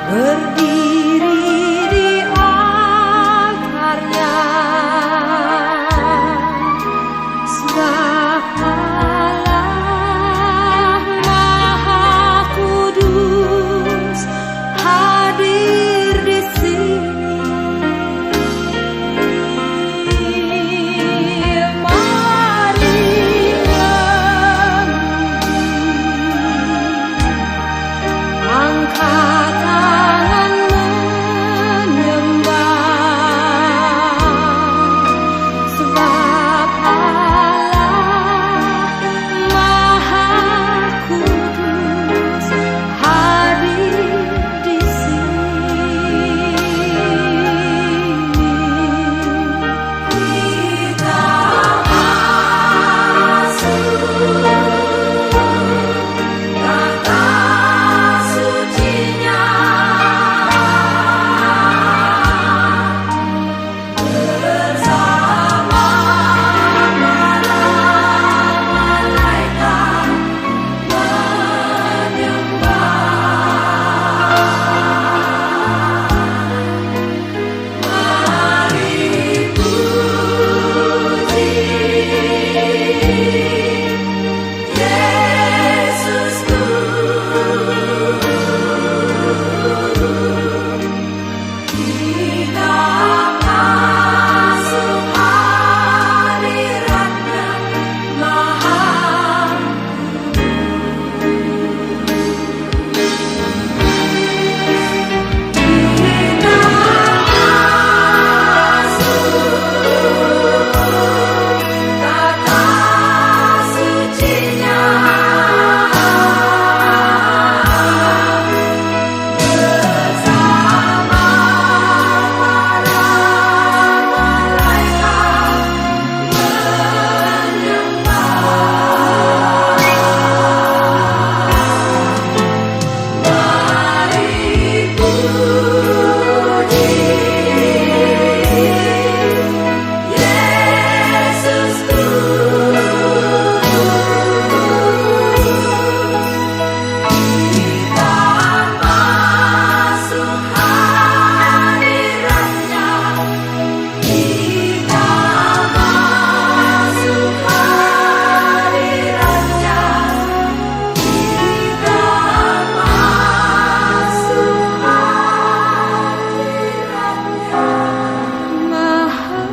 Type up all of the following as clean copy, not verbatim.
berdiri di altarnya, sebab Allah Maha Kudus hadir di sini. Angkat tangan menyembah, sebab Allah Maha Kudus hadir di sini. Kita masuk kata sucinya, bersama para malaikat menyembah. Mari puji Yesusku. Kita masuk hadirat-Nya Maha Kudus. Kita masuk kata sucinya, bersama para malaikat menyembah. Mari puji Yesusku. Kita masuk hadirat-Nya, kita masuk hadirat-Nya, kita masuk hadirat-Nya Maha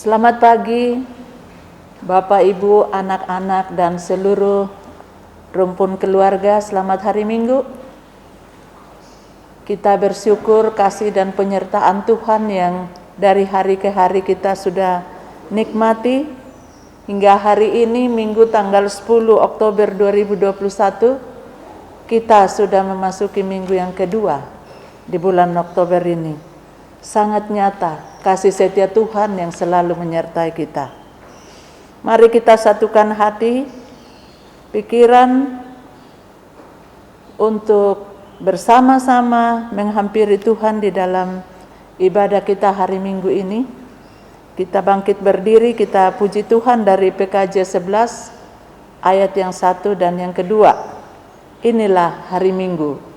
Selamat pagi, Bapak, Ibu, anak-anak, dan seluruh rumpun keluarga. Selamat hari Minggu. Kita bersyukur kasih dan penyertaan Tuhan yang dari hari ke hari kita sudah nikmati. Hingga hari ini, Minggu tanggal 10 Oktober 2021, kita sudah memasuki minggu yang kedua di bulan Oktober ini. Sangat nyata kasih setia Tuhan yang selalu menyertai kita. Mari kita satukan hati, pikiran untuk bersama-sama menghampiri Tuhan di dalam ibadah kita hari Minggu ini. Kita bangkit berdiri, kita puji Tuhan dari PKJ 11 ayat yang 1 dan yang kedua. Inilah hari Minggu.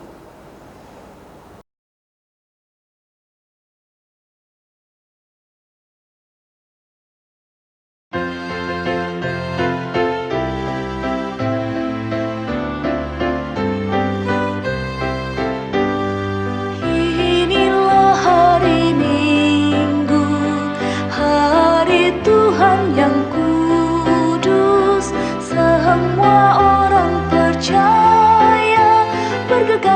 Inilah hari Minggu, hari Tuhan yang kudus. Semua orang percaya bergegas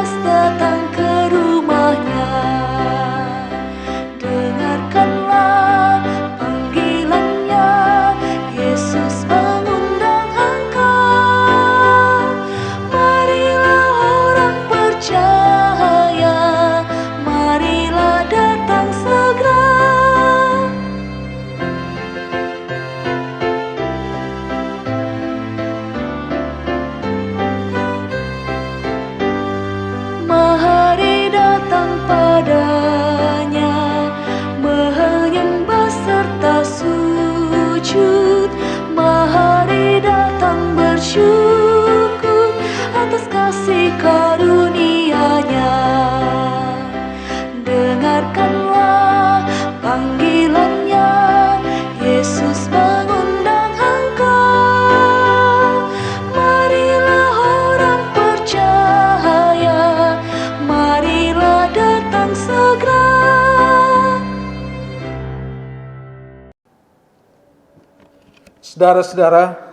Saudara-saudara,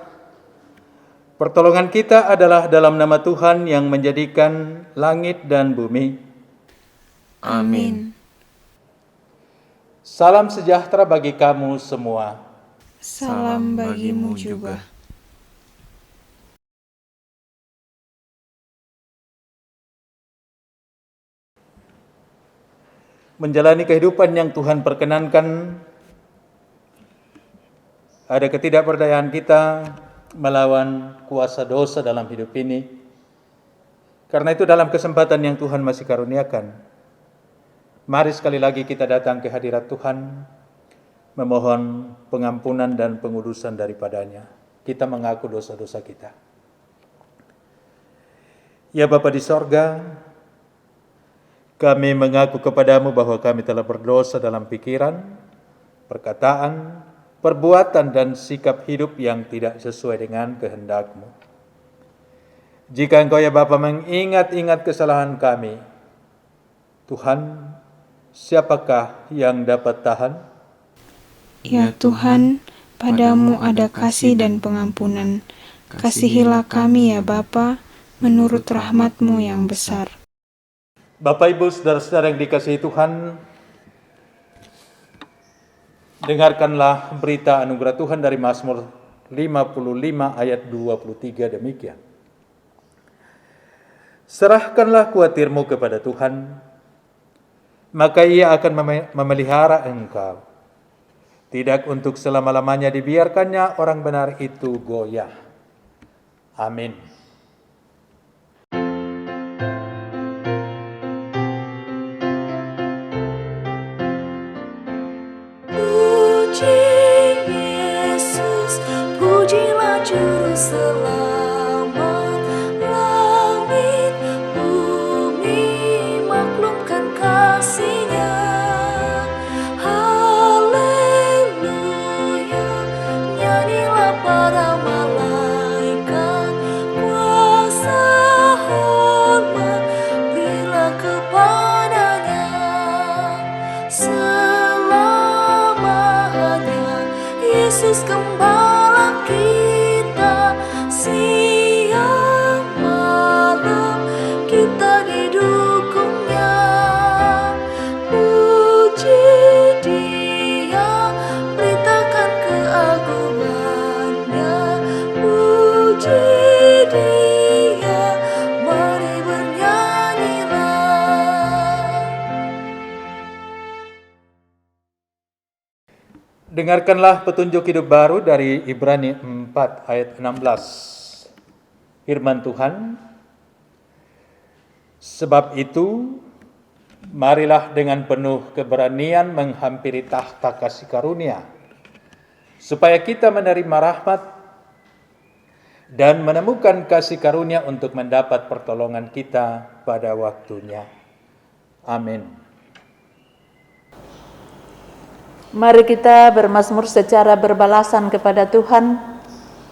pertolongan kita adalah dalam nama Tuhan yang menjadikan langit dan bumi. Amin. Salam sejahtera bagi kamu semua. Salam bagimu juga. Menjalani kehidupan yang Tuhan perkenankan, ada ketidakberdayaan kita melawan kuasa dosa dalam hidup ini. Karena itu dalam kesempatan yang Tuhan masih karuniakan, mari sekali lagi kita datang ke hadirat Tuhan, memohon pengampunan dan pengudusan daripadanya. Kita mengaku dosa-dosa kita. Ya Bapa di sorga, kami mengaku kepadamu bahwa kami telah berdosa dalam pikiran, perkataan, perbuatan dan sikap hidup yang tidak sesuai dengan kehendak-Mu. Jika Engkau ya Bapa mengingat-ingat kesalahan kami, Tuhan, siapakah yang dapat tahan? Ya Tuhan, padamu ada kasih dan pengampunan. Kasihilah kami ya Bapa, menurut rahmat-Mu yang besar. Bapak Ibu saudara-saudara yang dikasihi Tuhan, dengarkanlah berita anugerah Tuhan dari Mazmur 55 ayat 23 demikian. Serahkanlah khawatirmu kepada Tuhan, maka Ia akan memelihara engkau. Tidak untuk selama-lamanya dibiarkannya orang benar itu goyah. Amin. Puji Yesus, pujilah Juru Selamat. Langit, bumi maklumkan kasih-Nya. Haleluya, nyanyilah para malaikat. Kuasa hormat berilah kepadanya. Yesus Gembala kita, siang malam kita didukung-Nya. Puji Dia, beritakan keagungan-Nya. Puji Dia, mari bernyanyilah. Dengarkanlah petunjuk hidup baru dari Ibrani 4 ayat 16. Firman Tuhan, sebab itu marilah dengan penuh keberanian menghampiri tahta kasih karunia, supaya kita menerima rahmat dan menemukan kasih karunia untuk mendapat pertolongan kita pada waktunya. Amin. Mari kita bermazmur secara berbalasan kepada Tuhan.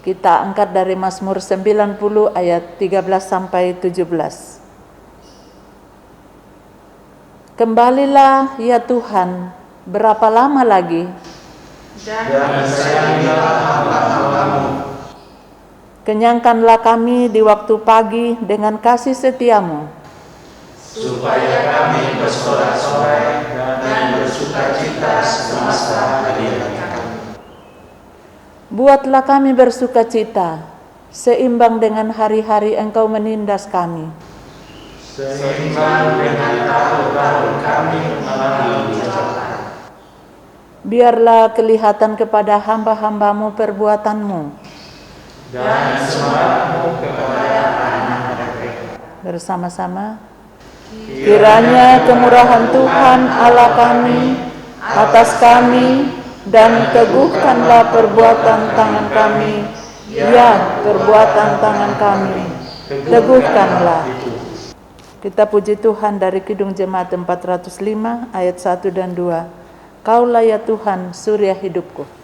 Kita angkat dari Mazmur 90 ayat 13 sampai 17. Kembalilah ya Tuhan, berapa lama lagi? Dan sayangilah hamba-Mu. Kenyangkanlah kami di waktu pagi dengan kasih setia-Mu, supaya kami bersorak-sorai dan bersukacita semasa harian kami. Buatlah kami bersukacita, seimbang dengan hari-hari Engkau menindas kami. Seimbang dengan tahun-tahun kami mengalami kecelakaan. Biarlah kelihatan kepada hamba-hamba-Mu perbuatan-Mu. Dan semangat-Mu kepada anak-anak mereka. Bersama-sama. Kiranya kemurahan Tuhan Allah kami atas kami, dan teguhkanlah perbuatan tangan kami, ya perbuatan tangan kami, teguhkanlah. Kita puji Tuhan dari Kidung Jemaat 405 ayat 1 dan 2. Kaulah ya Tuhan surya hidupku.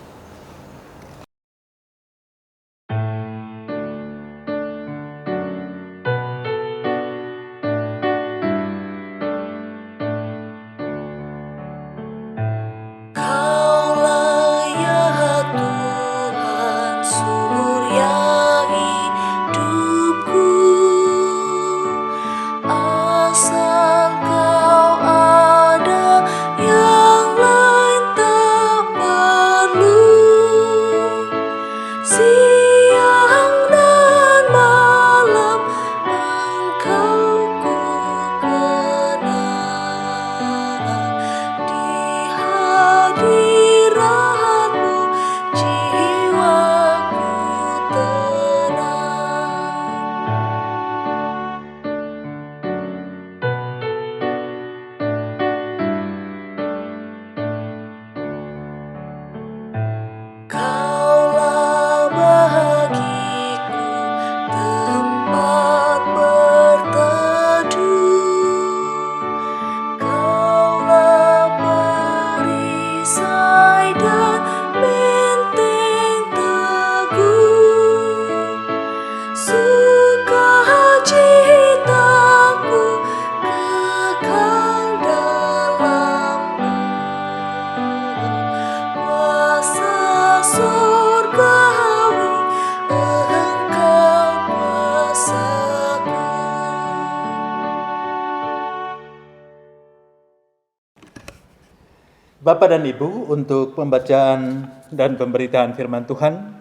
Bapak dan Ibu, untuk pembacaan dan pemberitaan firman Tuhan,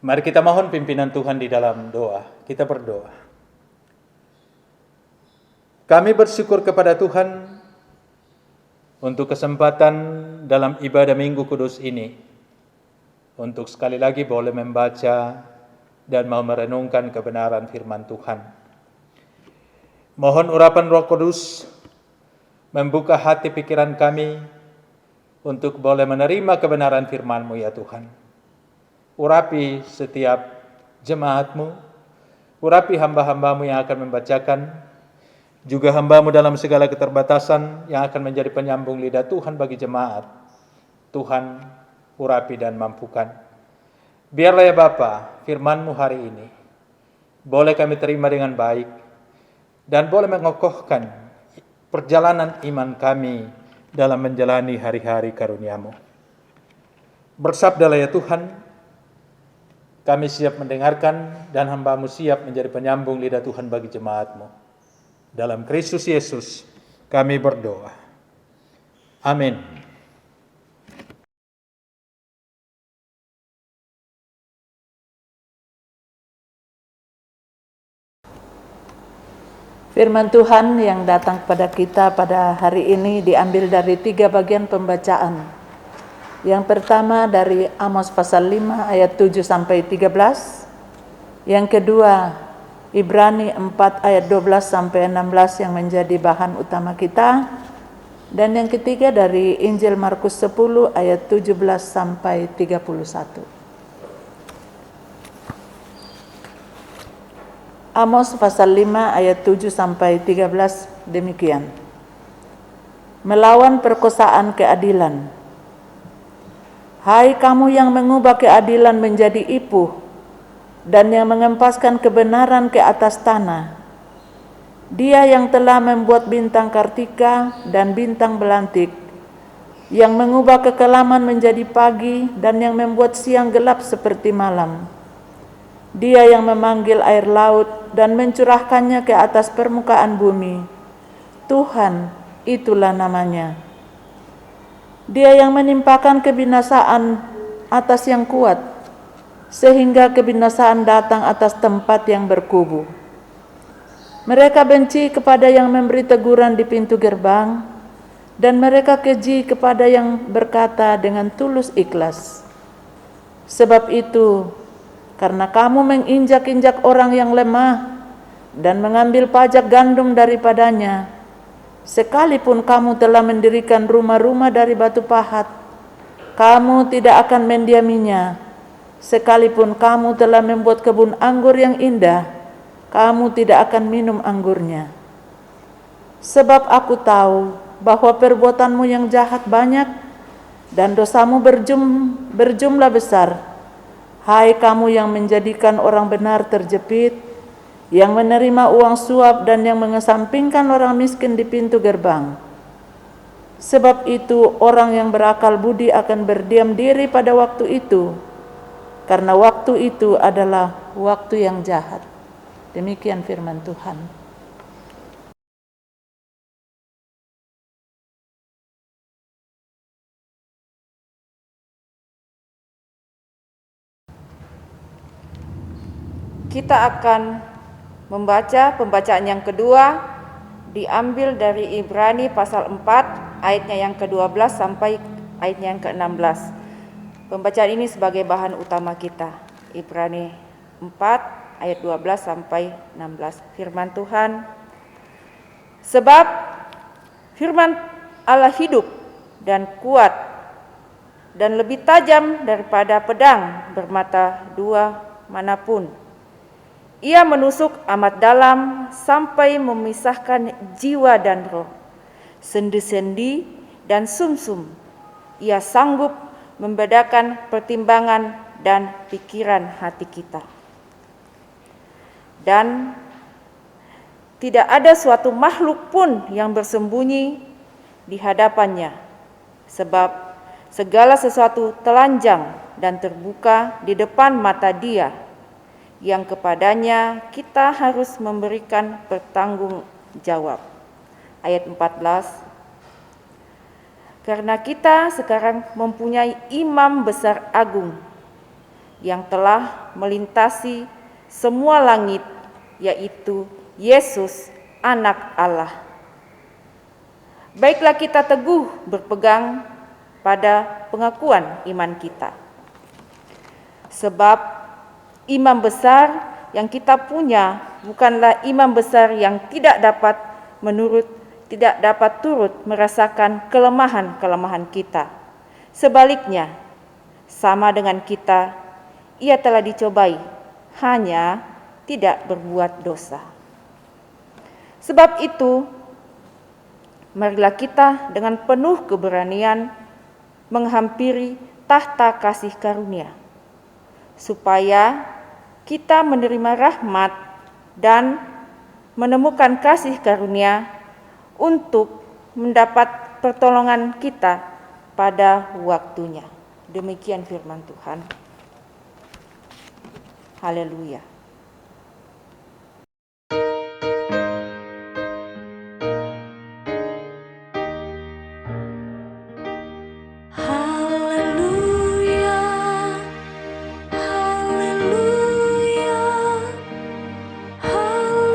mari kita mohon pimpinan Tuhan di dalam doa. Kita berdoa. Kami bersyukur kepada Tuhan untuk kesempatan dalam ibadah Minggu Kudus ini, untuk sekali lagi boleh membaca dan mau merenungkan kebenaran firman Tuhan. Mohon urapan Roh Kudus membuka hati pikiran kami untuk boleh menerima kebenaran firman-Mu ya Tuhan. Urapi setiap jemaat-Mu, urapi hamba-hamba-Mu yang akan membacakan, juga hamba-Mu dalam segala keterbatasan yang akan menjadi penyambung lidah Tuhan bagi jemaat. Tuhan, urapi dan mampukan. Biarlah ya Bapa, firman-Mu hari ini boleh kami terima dengan baik dan boleh mengokohkan perjalanan iman kami dalam menjalani hari-hari karunia-Mu. Bersabdalah ya Tuhan, kami siap mendengarkan dan hamba-Mu siap menjadi penyambung lidah Tuhan bagi jemaat-Mu. Dalam Kristus Yesus kami berdoa. Amin. Firman Tuhan yang datang kepada kita pada hari ini diambil dari 3 bagian pembacaan. Yang pertama dari Amos pasal 5 ayat 7 sampai 13. Yang kedua Ibrani 4 ayat 12 sampai 16 yang menjadi bahan utama kita. Dan yang ketiga dari Injil Markus 10 ayat 17 sampai 31. Amos pasal 5 ayat 7 sampai 13 demikian. Melawan perkosaan keadilan. Hai kamu yang mengubah keadilan menjadi ipuh dan yang mengempaskan kebenaran ke atas tanah. Dia yang telah membuat bintang Kartika dan bintang belantik, yang mengubah kekelaman menjadi pagi dan yang membuat siang gelap seperti malam. Dia yang memanggil air laut dan mencurahkannya ke atas permukaan bumi. Tuhan, itulah namanya. Dia yang menimpakan kebinasaan atas yang kuat, sehingga kebinasaan datang atas tempat yang berkubu. Mereka benci kepada yang memberi teguran di pintu gerbang, dan mereka keji kepada yang berkata dengan tulus ikhlas. Sebab itu, karena kamu menginjak-injak orang yang lemah dan mengambil pajak gandum daripadanya, sekalipun kamu telah mendirikan rumah-rumah dari batu pahat, kamu tidak akan mendiaminya. Sekalipun kamu telah membuat kebun anggur yang indah, kamu tidak akan minum anggurnya. Sebab aku tahu bahwa perbuatanmu yang jahat banyak dan dosamu berjumlah besar. Hai kamu yang menjadikan orang benar terjepit, yang menerima uang suap dan yang mengesampingkan orang miskin di pintu gerbang. Sebab itu orang yang berakal budi akan berdiam diri pada waktu itu, karena waktu itu adalah waktu yang jahat. Demikian firman Tuhan. Kita akan membaca pembacaan yang kedua, diambil dari Ibrani pasal 4 ayatnya yang ke-12 sampai ayatnya yang ke-16. Pembacaan ini sebagai bahan utama kita. Ibrani 4 ayat 12 sampai 16. Firman Tuhan. Sebab firman Allah hidup dan kuat dan lebih tajam daripada pedang bermata dua manapun. Ia menusuk amat dalam sampai memisahkan jiwa dan roh, sendi-sendi dan sumsum. Ia sanggup membedakan pertimbangan dan pikiran hati kita. Dan tidak ada suatu makhluk pun yang bersembunyi di hadapannya, sebab segala sesuatu telanjang dan terbuka di depan mata Dia, yang kepadanya kita harus memberikan pertanggung jawab. Ayat 14. karena kita sekarang mempunyai imam besar agung yang telah melintasi semua langit, yaitu Yesus, Anak Allah. Baiklah kita teguh berpegang pada pengakuan iman kita. Sebab imam besar yang kita punya bukanlah imam besar yang tidak dapat turut merasakan kelemahan-kelemahan kita. Sebaliknya, sama dengan kita, ia telah dicobai, hanya tidak berbuat dosa. Sebab itu, marilah kita dengan penuh keberanian menghampiri tahta kasih karunia, supaya kita menerima rahmat dan menemukan kasih karunia untuk mendapat pertolongan kita pada waktunya. Demikian firman Tuhan. Haleluya. Haleluya, haleluya, haleluya.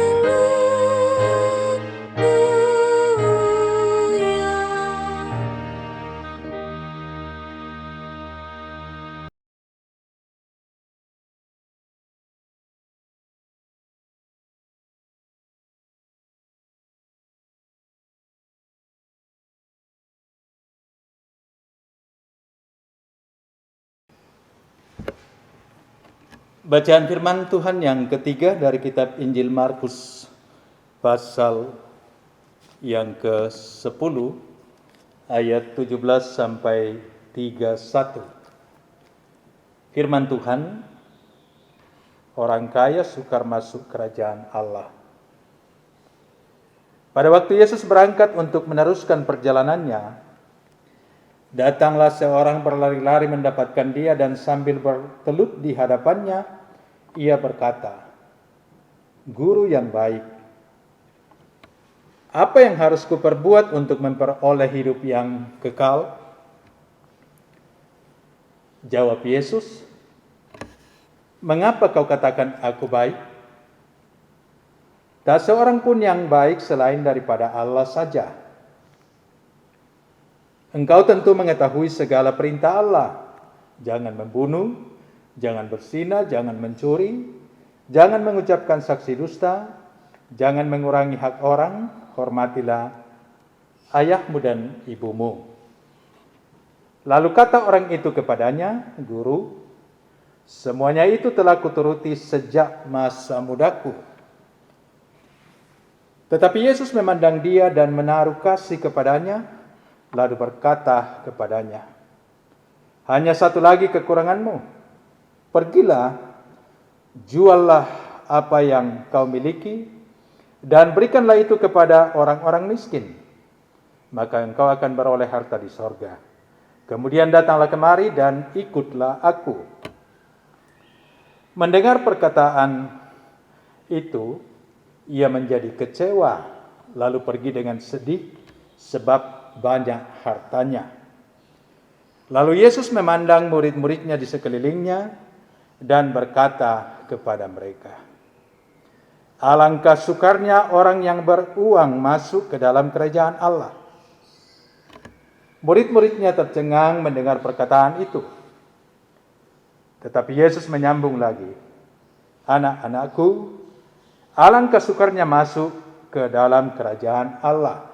Bacaan firman Tuhan yang ketiga dari kitab Injil Markus pasal yang ke-10 ayat 17 sampai 31. Firman Tuhan, orang kaya sukar masuk kerajaan Allah. Pada waktu Yesus berangkat untuk meneruskan perjalanannya, datanglah seorang berlari-lari mendapatkan dia dan sambil bertelut di hadapannya, ia berkata, "Guru yang baik, apa yang harus kuperbuat untuk memperoleh hidup yang kekal?" Jawab Yesus, "Mengapa kau katakan aku baik? Tak seorang pun yang baik selain daripada Allah saja. Engkau tentu mengetahui segala perintah Allah. Jangan membunuh, jangan berzina, jangan mencuri, jangan mengucapkan saksi dusta, jangan mengurangi hak orang, hormatilah ayahmu dan ibumu." Lalu kata orang itu kepadanya, "Guru, semuanya itu telah kuturuti sejak masa mudaku." Tetapi Yesus memandang dia dan menaruh kasih kepadanya, lalu berkata kepadanya, "Hanya satu lagi kekuranganmu. Pergilah, juallah apa yang kau miliki, dan berikanlah itu kepada orang-orang miskin. Maka engkau akan beroleh harta di sorga. Kemudian datanglah kemari dan ikutlah aku." Mendengar perkataan itu, ia menjadi kecewa, lalu pergi dengan sedih sebab banyak hartanya. Lalu Yesus memandang murid-muridnya di sekelilingnya dan berkata kepada mereka, "Alangkah sukarnya orang yang beruang masuk ke dalam kerajaan Allah." Murid-muridnya tercengang mendengar perkataan itu. Tetapi Yesus menyambung lagi, "Anak-anakku, alangkah sukarnya masuk ke dalam kerajaan Allah.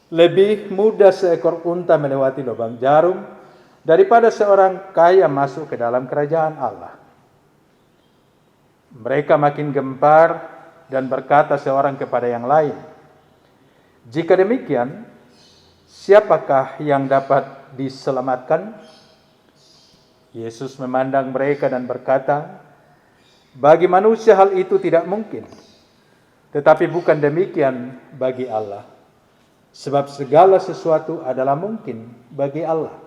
Lebih mudah seekor unta melewati lubang jarum daripada seorang kaya masuk ke dalam kerajaan Allah." Mereka makin gempar dan berkata seorang kepada yang lain, "Jika demikian, siapakah yang dapat diselamatkan?" Yesus memandang mereka dan berkata, "Bagi manusia hal itu tidak mungkin, tetapi bukan demikian bagi Allah. Sebab segala sesuatu adalah mungkin bagi Allah."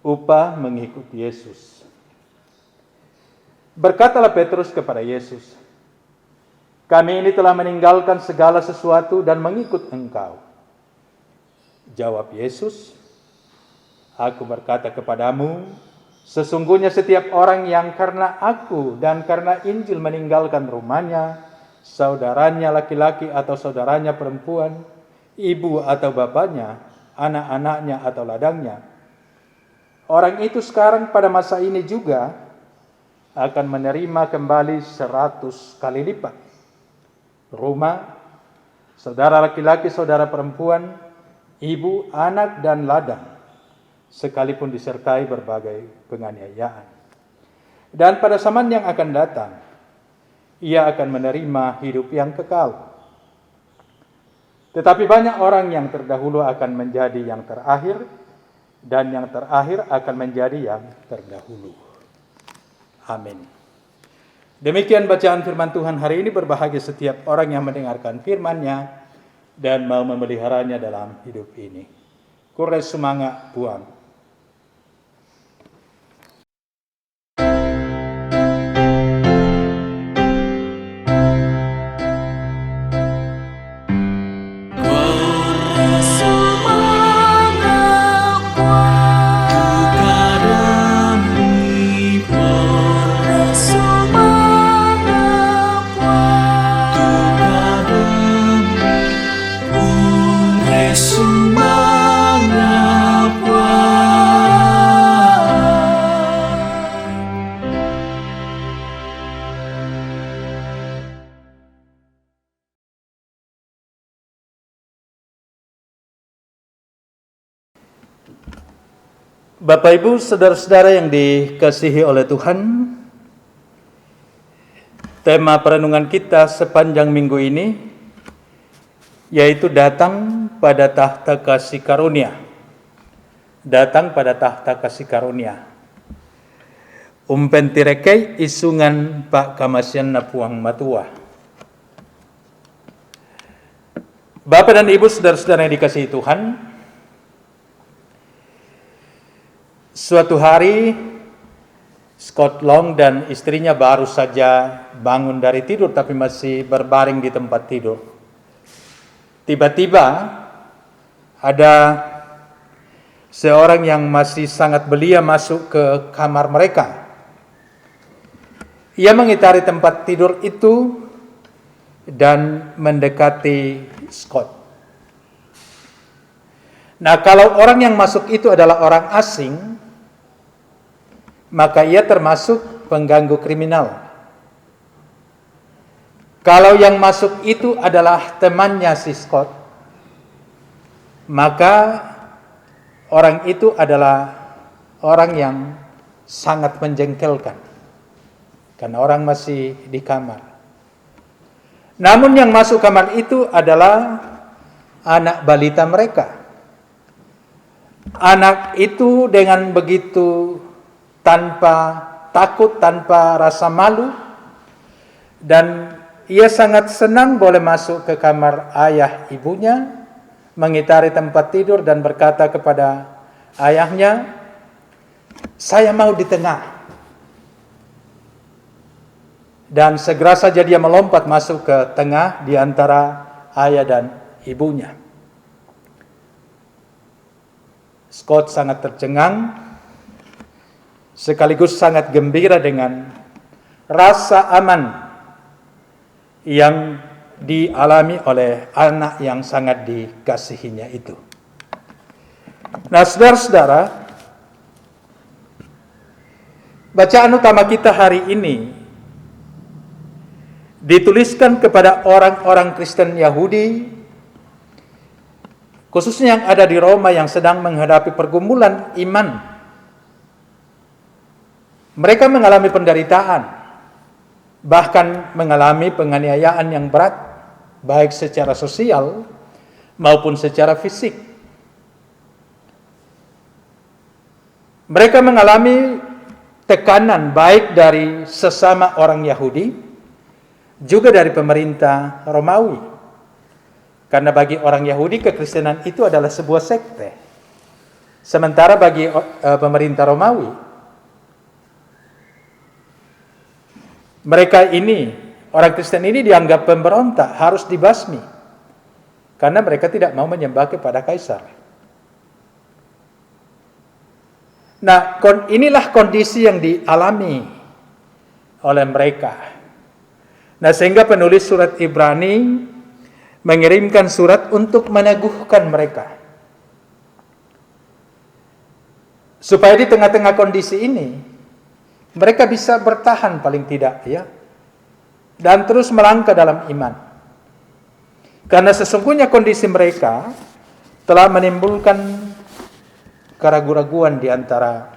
Upah mengikut Yesus. Berkatalah Petrus kepada Yesus, "Kami ini telah meninggalkan segala sesuatu dan mengikut Engkau." Jawab Yesus, "Aku berkata kepadamu, sesungguhnya setiap orang yang karena aku dan karena Injil meninggalkan rumahnya, saudaranya laki-laki atau saudaranya perempuan, ibu atau bapaknya, anak-anaknya atau ladangnya, orang itu sekarang pada masa ini juga akan menerima kembali 100 kali lipat. Rumah, saudara laki-laki, saudara perempuan, ibu, anak, dan ladang, sekalipun disertai berbagai penganiayaan. Dan pada zaman yang akan datang, ia akan menerima hidup yang kekal. Tetapi banyak orang yang terdahulu akan menjadi yang terakhir, dan yang terakhir akan menjadi yang terdahulu." Amin. Demikian bacaan firman Tuhan hari ini. Berbahagia setiap orang yang mendengarkan firman-Nya dan mau memeliharanya dalam hidup ini. Kures semangat Tuhan. Bapak Ibu, saudara-saudara yang dikasihi oleh Tuhan, tema perenungan kita sepanjang minggu ini yaitu datang pada tahta kasih karunia. Datang pada tahta kasih karunia. Umpentireke isungan Pak Kamasian Napuang Matua. Bapak dan Ibu, saudara-saudara yang dikasihi Tuhan, suatu hari Scott Long dan istrinya baru saja bangun dari tidur tapi masih berbaring di tempat tidur. Tiba-tiba ada seorang yang masih sangat belia masuk ke kamar mereka. Ia mengitari tempat tidur itu dan mendekati Scott. Nah, kalau orang yang masuk itu adalah orang asing, maka ia termasuk pengganggu kriminal. Kalau yang masuk itu adalah temannya si Scott, maka orang itu adalah orang yang sangat menjengkelkan, karena orang masih di kamar. Namun yang masuk kamar itu adalah anak balita mereka. Anak itu dengan begitu tanpa takut, tanpa rasa malu, dan ia sangat senang boleh masuk ke kamar ayah ibunya, mengitari tempat tidur dan berkata kepada ayahnya, "Saya mau di tengah." Dan segera saja dia melompat masuk ke tengah di antara ayah dan ibunya. Scott sangat tercengang, sekaligus sangat gembira dengan rasa aman yang dialami oleh anak yang sangat dikasihinya itu. Nah, saudara-saudara, bacaan utama kita hari ini dituliskan kepada orang-orang Kristen Yahudi, khususnya yang ada di Roma yang sedang menghadapi pergumulan iman. Mereka mengalami penderitaan, bahkan mengalami penganiayaan yang berat, baik secara sosial maupun secara fisik. Mereka mengalami tekanan baik dari sesama orang Yahudi, juga dari pemerintah Romawi. Karena bagi orang Yahudi, kekristenan itu adalah sebuah sekte. Sementara bagi pemerintah Romawi, mereka ini, orang Kristen ini dianggap pemberontak, harus dibasmi. Karena mereka tidak mau menyembah kepada kaisar. Nah, inilah kondisi yang dialami oleh mereka. Nah, sehingga penulis surat Ibrani mengirimkan surat untuk meneguhkan mereka. Supaya di tengah-tengah kondisi ini, mereka bisa bertahan paling tidak, ya, dan terus melangkah dalam iman. Karena sesungguhnya kondisi mereka telah menimbulkan keraguan-raguan di antara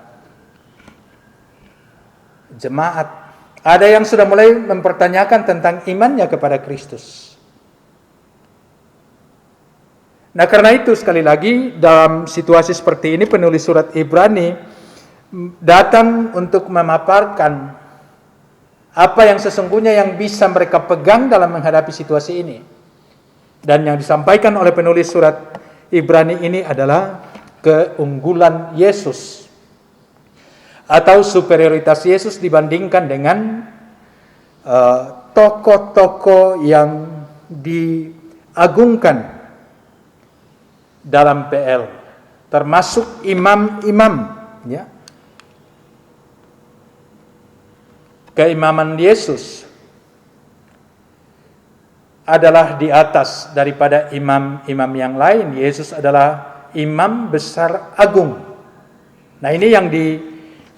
jemaat. Ada yang sudah mulai mempertanyakan tentang imannya kepada Kristus. Nah, karena itu sekali lagi dalam situasi seperti ini penulis surat Ibrani datang untuk memaparkan apa yang sesungguhnya yang bisa mereka pegang dalam menghadapi situasi ini. Dan yang disampaikan oleh penulis surat Ibrani ini adalah keunggulan Yesus atau superioritas Yesus dibandingkan dengan tokoh-tokoh yang diagungkan dalam PL, termasuk imam-imam, ya. Keimaman Yesus adalah di atas daripada imam-imam yang lain. Yesus adalah imam besar agung. Nah, ini yang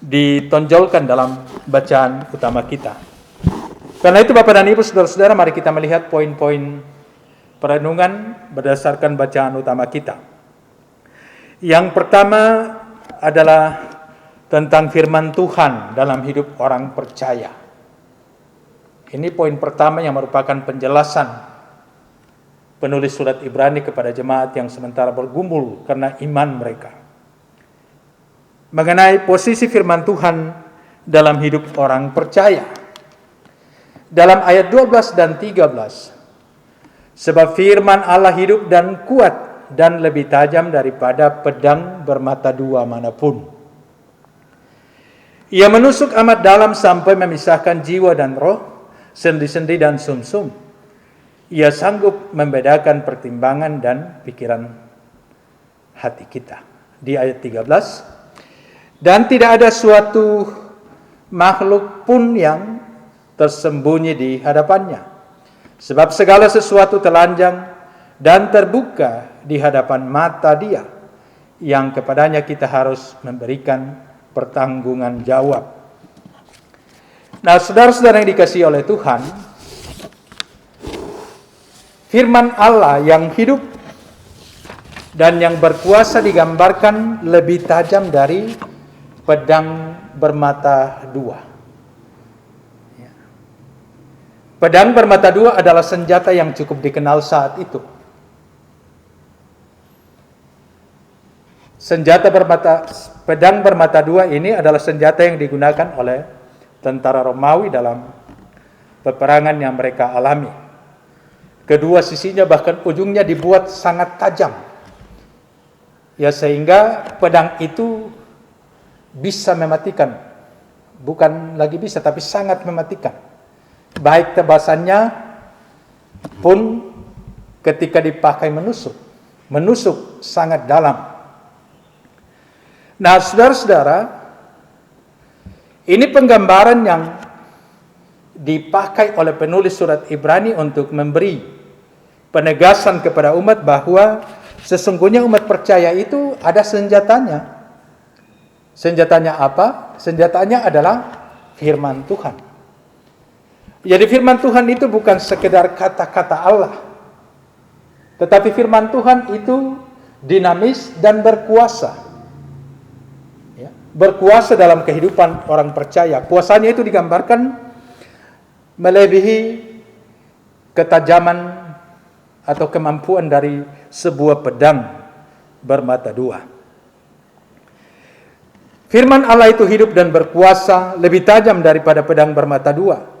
ditonjolkan dalam bacaan utama kita. Karena itu Bapak dan Ibu, saudara-saudara, mari kita melihat poin-poin perenungan berdasarkan bacaan utama kita. Yang pertama adalah tentang firman Tuhan dalam hidup orang percaya. Ini poin pertama yang merupakan penjelasan penulis surat Ibrani kepada jemaat yang sementara bergumul karena iman mereka. Mengenai posisi firman Tuhan dalam hidup orang percaya. Dalam ayat 12 dan 13. Sebab firman Allah hidup dan kuat dan lebih tajam daripada pedang bermata dua manapun. Ia menusuk amat dalam sampai memisahkan jiwa dan roh, sendi-sendi dan sumsum. Ia sanggup membedakan pertimbangan dan pikiran hati kita. Di ayat 13. Dan tidak ada suatu makhluk pun yang tersembunyi di hadapannya. Sebab segala sesuatu telanjang dan terbuka di hadapan mata Dia, yang kepadanya kita harus memberikan pertanggungan jawab. Nah, saudara-saudara yang dikasihi oleh Tuhan, firman Allah yang hidup dan yang berkuasa digambarkan lebih tajam dari pedang bermata dua. Pedang bermata dua adalah senjata yang cukup dikenal saat itu. Pedang bermata dua ini adalah senjata yang digunakan oleh tentara Romawi dalam peperangan yang mereka alami. Kedua sisinya bahkan ujungnya dibuat sangat tajam. Ya, sehingga pedang itu bisa mematikan. Bukan lagi bisa, tapi sangat mematikan. Baik tebasannya pun ketika dipakai menusuk sangat dalam. Nah, saudara-saudara, ini penggambaran yang dipakai oleh penulis surat Ibrani untuk memberi penegasan kepada umat bahwa sesungguhnya umat percaya itu ada senjatanya. Senjatanya apa? Senjatanya adalah firman Tuhan. Jadi firman Tuhan itu bukan sekedar kata-kata Allah. Tetapi firman Tuhan itu dinamis dan berkuasa. Ya, berkuasa dalam kehidupan orang percaya. Kuasanya itu digambarkan melebihi ketajaman atau kemampuan dari sebuah pedang bermata dua. Firman Allah itu hidup dan berkuasa, lebih tajam daripada pedang bermata dua.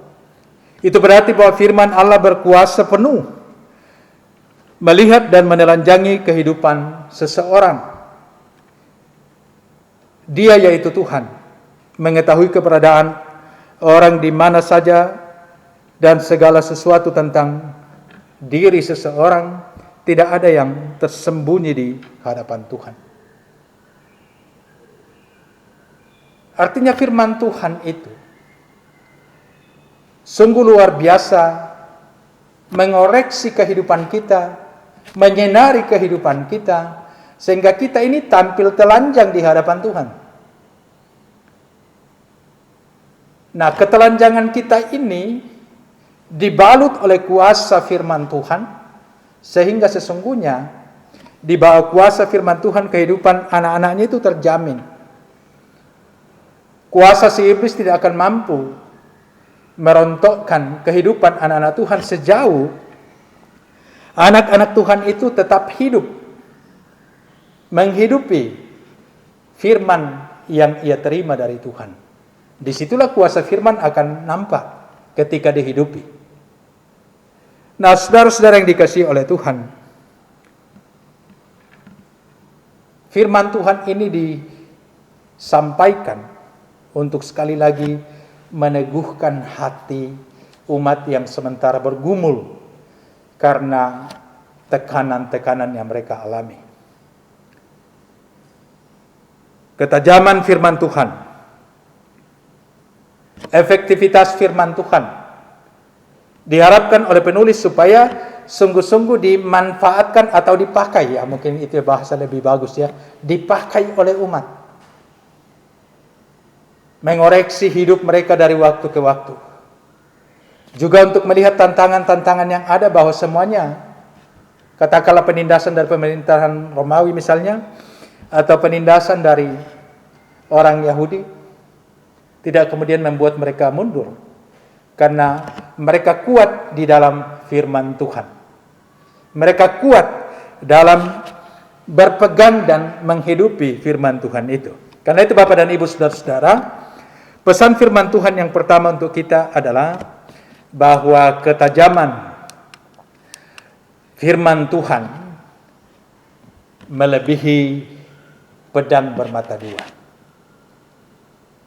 Itu berarti bahwa firman Allah berkuasa penuh melihat dan menelanjangi kehidupan seseorang. Dia, yaitu Tuhan, mengetahui keberadaan orang di mana saja dan segala sesuatu tentang diri seseorang. Tidak ada yang tersembunyi di hadapan Tuhan. Artinya firman Tuhan itu sungguh luar biasa mengoreksi kehidupan kita, menyinari kehidupan kita, sehingga kita ini tampil telanjang di hadapan Tuhan. Nah, ketelanjangan kita ini dibalut oleh kuasa firman Tuhan, sehingga sesungguhnya di bawah kuasa firman Tuhan kehidupan anak-anaknya itu terjamin. Kuasa si iblis tidak akan mampu merontokkan kehidupan anak-anak Tuhan sejauh anak-anak Tuhan itu tetap hidup, menghidupi firman yang ia terima dari Tuhan. Disitulah kuasa firman akan nampak ketika dihidupi. Nah, saudara-saudara yang dikasihi oleh Tuhan, firman Tuhan ini disampaikan untuk sekali lagi meneguhkan hati umat yang sementara bergumul karena tekanan-tekanan yang mereka alami. Ketajaman firman Tuhan, efektivitas firman Tuhan diharapkan oleh penulis supaya sungguh-sungguh dimanfaatkan atau dipakai, ya mungkin itu bahasa lebih bagus ya, dipakai oleh umat, mengoreksi hidup mereka dari waktu ke waktu, juga untuk melihat tantangan-tantangan yang ada, bahwa semuanya, katakanlah penindasan dari pemerintahan Romawi misalnya, atau penindasan dari orang Yahudi, tidak kemudian membuat mereka mundur, karena mereka kuat di dalam firman Tuhan. Mereka kuat dalam berpegang dan menghidupi firman Tuhan itu. Karena itu Bapak dan Ibu saudara-saudara, pesan firman Tuhan yang pertama untuk kita adalah bahwa ketajaman firman Tuhan melebihi pedang bermata dua.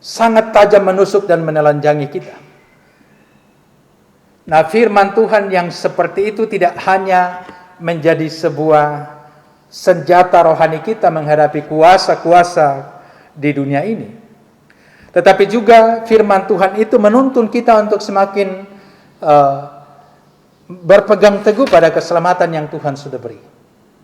Sangat tajam menusuk dan menelanjangi kita. Nah, firman Tuhan yang seperti itu tidak hanya menjadi sebuah senjata rohani kita menghadapi kuasa-kuasa di dunia ini, tetapi juga firman Tuhan itu menuntun kita untuk semakin berpegang teguh pada keselamatan yang Tuhan sudah beri.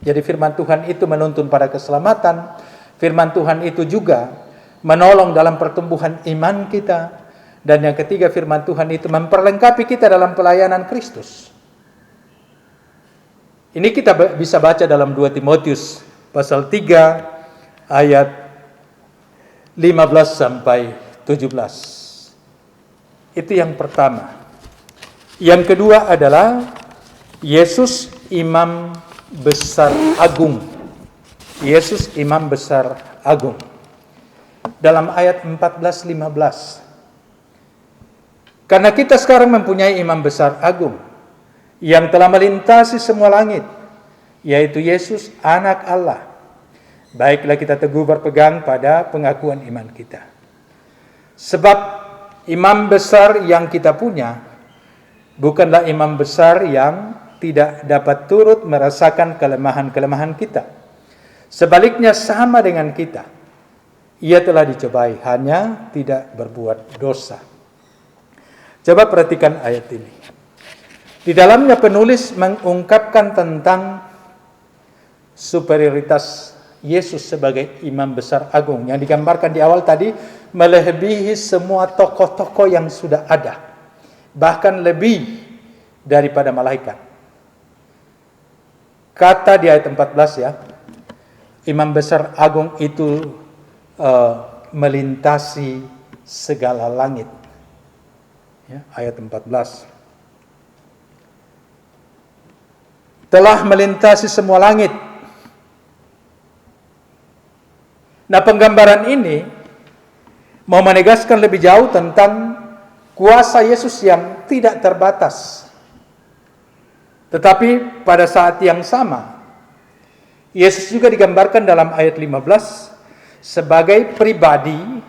Jadi firman Tuhan itu menuntun pada keselamatan. Firman Tuhan itu juga menolong dalam pertumbuhan iman kita. Dan yang ketiga, firman Tuhan itu memperlengkapi kita dalam pelayanan Kristus. Ini kita bisa baca dalam 2 Timotius pasal 3 ayat 15 sampai 17. Itu yang pertama. Yang kedua adalah Yesus imam besar agung. Yesus imam besar agung. Dalam ayat 14-15. Karena kita sekarang mempunyai imam besar agung yang telah melintasi semua langit, yaitu Yesus anak Allah. Baiklah kita teguh berpegang pada pengakuan iman kita. Sebab imam besar yang kita punya bukanlah imam besar yang tidak dapat turut merasakan kelemahan-kelemahan kita. Sebaliknya sama dengan kita. Ia telah dicobai, hanya tidak berbuat dosa. Coba perhatikan ayat ini. Di dalamnya penulis mengungkapkan tentang superioritas Yesus sebagai imam besar agung yang digambarkan di awal tadi, melebihi semua tokoh-tokoh yang sudah ada, bahkan lebih daripada malaikat. Kata di ayat 14 ya, imam besar agung itu melintasi segala langit. Ya, ayat 14. Telah melintasi semua langit. Nah, penggambaran ini mau menegaskan lebih jauh tentang kuasa Yesus yang tidak terbatas. Tetapi pada saat yang sama, Yesus juga digambarkan dalam ayat 15 sebagai pribadi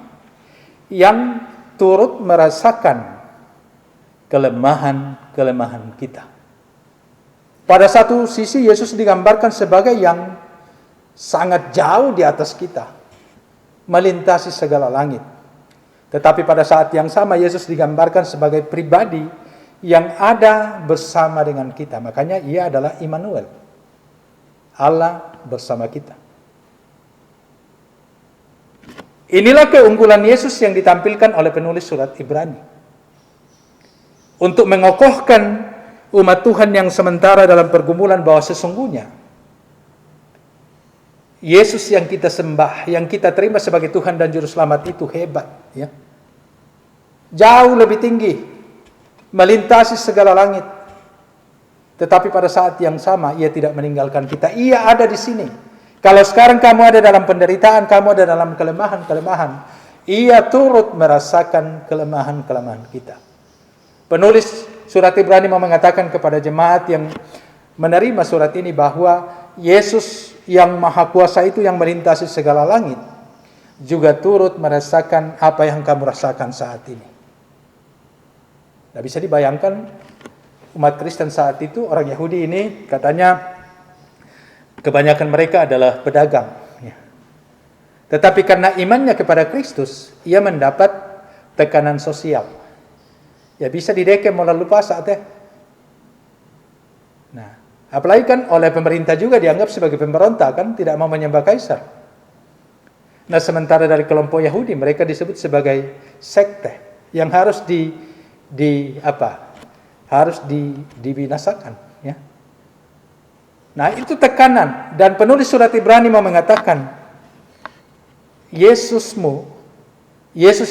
yang turut merasakan kelemahan-kelemahan kita. Pada satu sisi Yesus digambarkan sebagai yang sangat jauh di atas kita, melintasi segala langit. Tetapi pada saat yang sama Yesus digambarkan sebagai pribadi yang ada bersama dengan kita. Makanya ia adalah Immanuel, Allah bersama kita. Inilah keunggulan Yesus yang ditampilkan oleh penulis surat Ibrani untuk mengokohkan umat Tuhan yang sementara dalam pergumulan bahwa sesungguhnya Yesus yang kita sembah, yang kita terima sebagai Tuhan dan Juru Selamat itu hebat, ya. Jauh lebih tinggi, melintasi segala langit. Tetapi pada saat yang sama ia tidak meninggalkan kita. Ia ada di sini. Kalau sekarang kamu ada dalam penderitaan, kamu ada dalam kelemahan-kelemahan, ia turut merasakan kelemahan-kelemahan kita. Penulis surat Ibrani mau mengatakan kepada jemaat yang menerima surat ini bahwa Yesus yang Maha Kuasa itu yang melintasi segala langit juga turut merasakan apa yang kamu rasakan saat ini. Tidak bisa dibayangkan umat Kristen saat itu, orang Yahudi ini katanya kebanyakan mereka adalah pedagang. Tetapi karena imannya kepada Kristus, ia mendapat tekanan sosial. Ya bisa didekem melalui pasar teh. Nah, apalagi kan oleh pemerintah juga dianggap sebagai pemberontak, kan tidak mau menyembah kaisar. Nah, sementara dari kelompok Yahudi mereka disebut sebagai sekte yang harus harus dibinasakan, ya. Nah, itu tekanan, dan penulis surat Ibrani mau mengatakan Yesus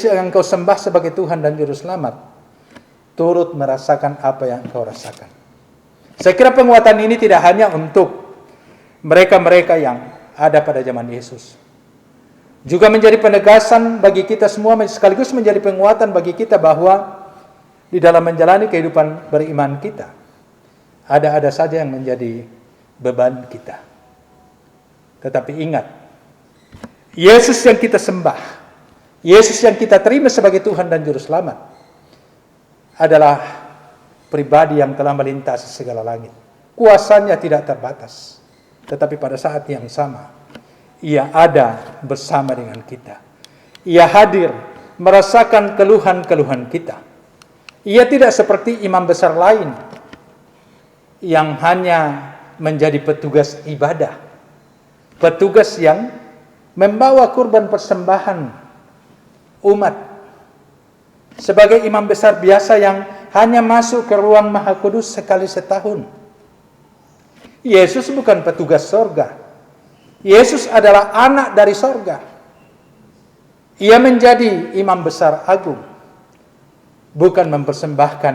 yang engkau sembah sebagai Tuhan dan Juru Selamat turut merasakan apa yang engkau rasakan. Saya kira penguatan ini tidak hanya untuk mereka-mereka yang ada pada zaman Yesus, juga menjadi penegasan bagi kita semua, sekaligus menjadi penguatan bagi kita bahwa di dalam menjalani kehidupan beriman kita ada saja yang menjadi beban kita. Tetapi ingat, Yesus yang kita sembah, Yesus yang kita terima sebagai Tuhan dan Juru Selamat adalah pribadi yang telah melintasi segala langit. Kuasanya tidak terbatas, tetapi pada saat yang sama ia ada bersama dengan kita. Ia hadir merasakan keluhan-keluhan kita. Ia tidak seperti imam besar lain yang hanya menjadi petugas ibadah, petugas yang membawa kurban persembahan umat. Sebagai imam besar biasa yang hanya masuk ke ruang Maha Kudus sekali setahun. Yesus bukan petugas sorga. Yesus adalah anak dari sorga. Ia menjadi imam besar agung, bukan mempersembahkan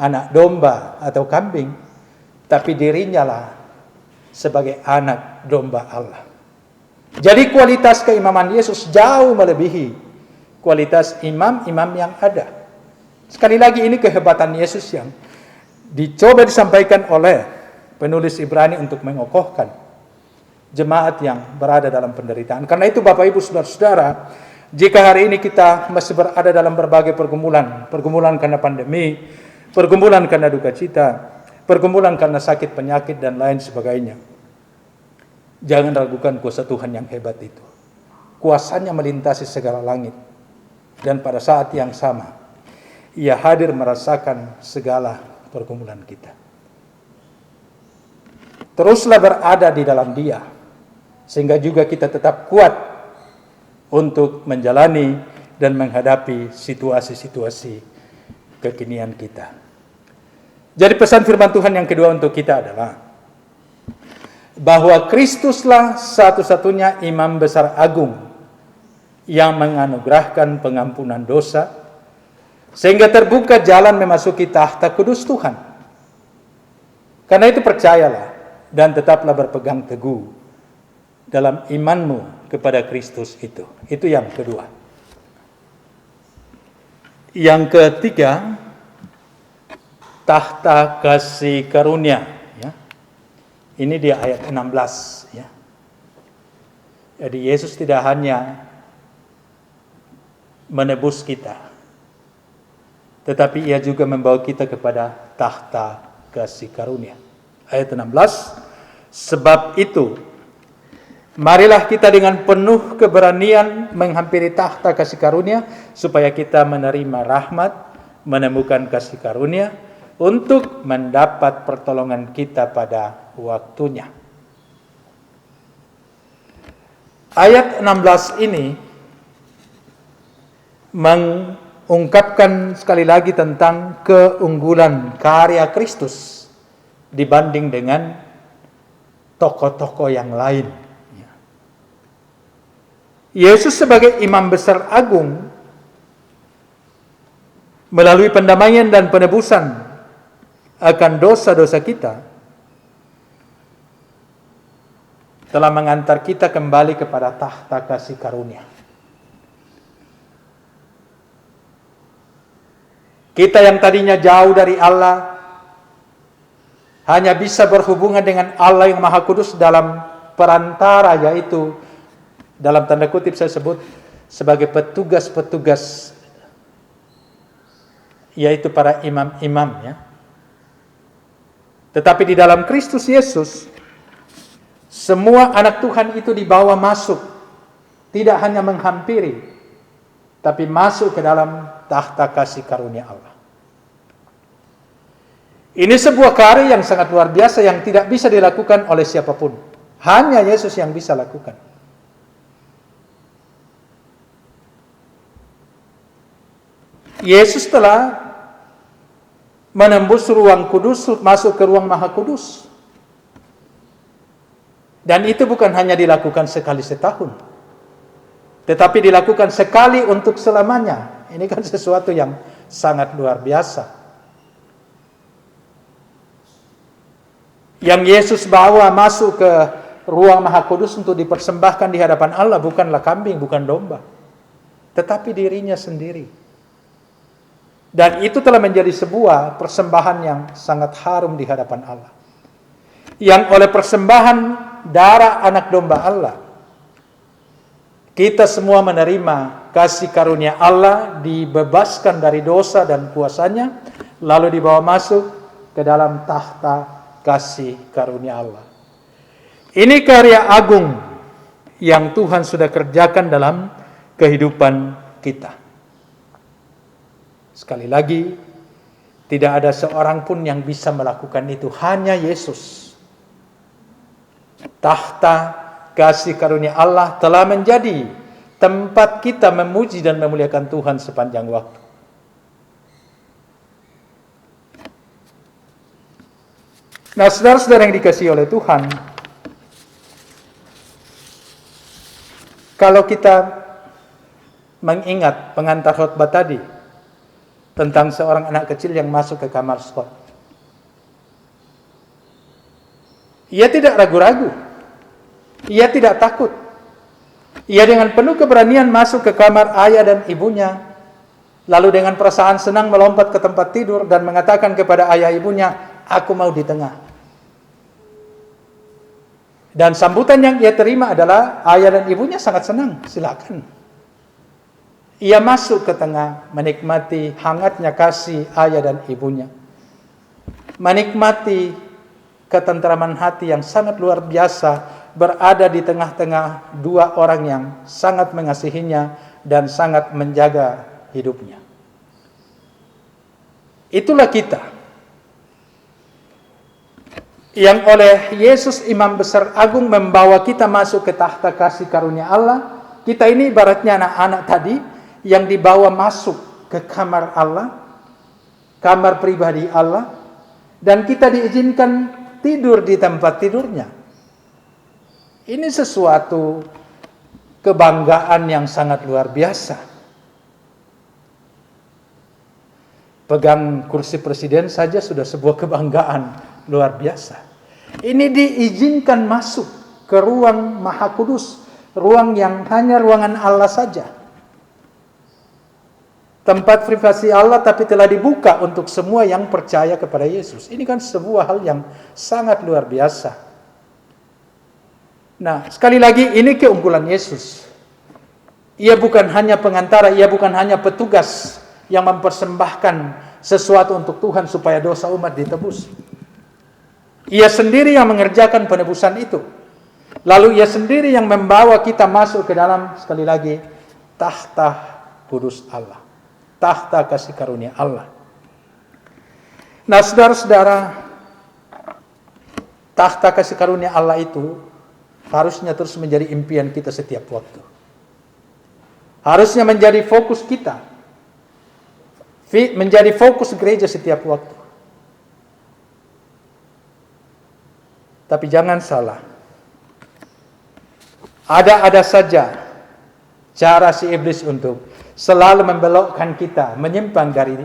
anak domba atau kambing, tapi dirinya lah sebagai anak domba Allah. Jadi kualitas keimaman Yesus jauh melebihi kualitas imam-imam yang ada. Sekali lagi ini kehebatan Yesus yang dicoba disampaikan oleh penulis Ibrani untuk mengokohkan jemaat yang berada dalam penderitaan. Karena itu Bapak Ibu Saudara-saudara, jika hari ini kita masih berada dalam berbagai pergumulan karena pandemi, pergumulan karena duka cita, pergumulan karena sakit penyakit dan lain sebagainya, jangan ragukan kuasa Tuhan yang hebat itu. Kuasanya melintasi segala langit, dan pada saat yang sama ia hadir merasakan segala pergumulan kita. Teruslah berada di dalam Dia, sehingga juga kita tetap kuat untuk menjalani dan menghadapi situasi-situasi kekinian kita. Jadi pesan firman Tuhan yang kedua untuk kita adalah bahwa Kristuslah satu-satunya imam besar agung yang menganugerahkan pengampunan dosa, sehingga terbuka jalan memasuki tahta kudus Tuhan. Karena itu percayalah dan tetaplah berpegang teguh dalam imanmu kepada Kristus itu. Itu yang kedua. Yang ketiga, tahta kasih karunia. Ya. Ini di ayat 16. Ya. Jadi Yesus tidak hanya menebus kita, tetapi ia juga membawa kita kepada tahta kasih karunia. Ayat 16, sebab itu Marilah kita dengan penuh keberanian menghampiri tahta kasih karunia, supaya kita menerima rahmat, menemukan kasih karunia, untuk mendapat pertolongan kita pada waktunya. Ayat 16 ini mengungkapkan sekali lagi tentang keunggulan karya Kristus dibanding dengan tokoh-tokoh yang lain. Yesus sebagai imam besar agung melalui pendamaian dan penebusan akan dosa-dosa kita telah mengantar kita kembali kepada tahta kasih karunia. Kita yang tadinya jauh dari Allah hanya bisa berhubungan dengan Allah yang Maha Kudus dalam perantara, yaitu dalam tanda kutip saya sebut sebagai petugas-petugas, yaitu para imam-imam, ya. Tetapi di dalam Kristus Yesus, semua anak Tuhan itu dibawa masuk, tidak hanya menghampiri, tapi masuk ke dalam tahta kasih karunia Allah. Ini sebuah karya yang sangat luar biasa yang tidak bisa dilakukan oleh siapapun. Hanya Yesus yang bisa lakukan. Yesus telah menembus ruang kudus, masuk ke ruang maha kudus. Dan itu bukan hanya dilakukan sekali setahun, tetapi dilakukan sekali untuk selamanya. Ini kan sesuatu yang sangat luar biasa. Yang Yesus bawa masuk ke ruang maha kudus untuk dipersembahkan di hadapan Allah bukanlah kambing, bukan domba, tetapi dirinya sendiri. Dan itu telah menjadi sebuah persembahan yang sangat harum di hadapan Allah. Yang oleh persembahan darah anak domba Allah, kita semua menerima kasih karunia Allah, dibebaskan dari dosa dan kuasanya, lalu dibawa masuk ke dalam tahta kasih karunia Allah. Ini karya agung yang Tuhan sudah kerjakan dalam kehidupan kita. Sekali lagi, tidak ada seorang pun yang bisa melakukan itu, hanya Yesus. Tahta kasih karunia Allah telah menjadi tempat kita memuji dan memuliakan Tuhan sepanjang waktu. Nah, saudara-saudara yang dikasihi oleh Tuhan, kalau kita mengingat pengantar khotbah tadi tentang seorang anak kecil yang masuk ke kamar skot, ia tidak ragu-ragu, ia tidak takut, ia dengan penuh keberanian masuk ke kamar ayah dan ibunya, lalu dengan perasaan senang melompat ke tempat tidur dan mengatakan kepada ayah ibunya, "Aku mau di tengah." Dan sambutan yang ia terima adalah ayah dan ibunya sangat senang, silakan. Ia masuk ke tengah, menikmati hangatnya kasih ayah dan ibunya, menikmati ketentraman hati yang sangat luar biasa, berada di tengah-tengah dua orang yang sangat mengasihinya dan sangat menjaga hidupnya. Itulah kita, yang oleh Yesus Imam Besar Agung membawa kita masuk ke tahta kasih karunia Allah. Kita ini ibaratnya anak-anak tadi yang dibawa masuk ke kamar Allah, kamar pribadi Allah, dan kita diizinkan tidur di tempat tidurnya. Ini sesuatu kebanggaan yang sangat luar biasa. Pegang kursi presiden saja sudah sebuah kebanggaan luar biasa. Ini diizinkan masuk ke ruang maha kudus, ruang yang hanya ruangan Allah saja. Tempat privasi Allah tapi telah dibuka untuk semua yang percaya kepada Yesus. Ini kan sebuah hal yang sangat luar biasa. Nah, sekali lagi ini keunggulan Yesus. Ia bukan hanya pengantara, ia bukan hanya petugas yang mempersembahkan sesuatu untuk Tuhan supaya dosa umat ditebus. Ia sendiri yang mengerjakan penebusan itu. Lalu ia sendiri yang membawa kita masuk ke dalam, sekali lagi, tahta kudus Allah. Tahta kasih karunia Allah. Nah saudara-saudara, tahta kasih karunia Allah itu harusnya terus menjadi impian kita setiap waktu. Harusnya menjadi fokus kita. Menjadi fokus gereja setiap waktu. Tapi jangan salah. Ada saja cara si iblis untuk selalu membelokkan kita, menyimpang dari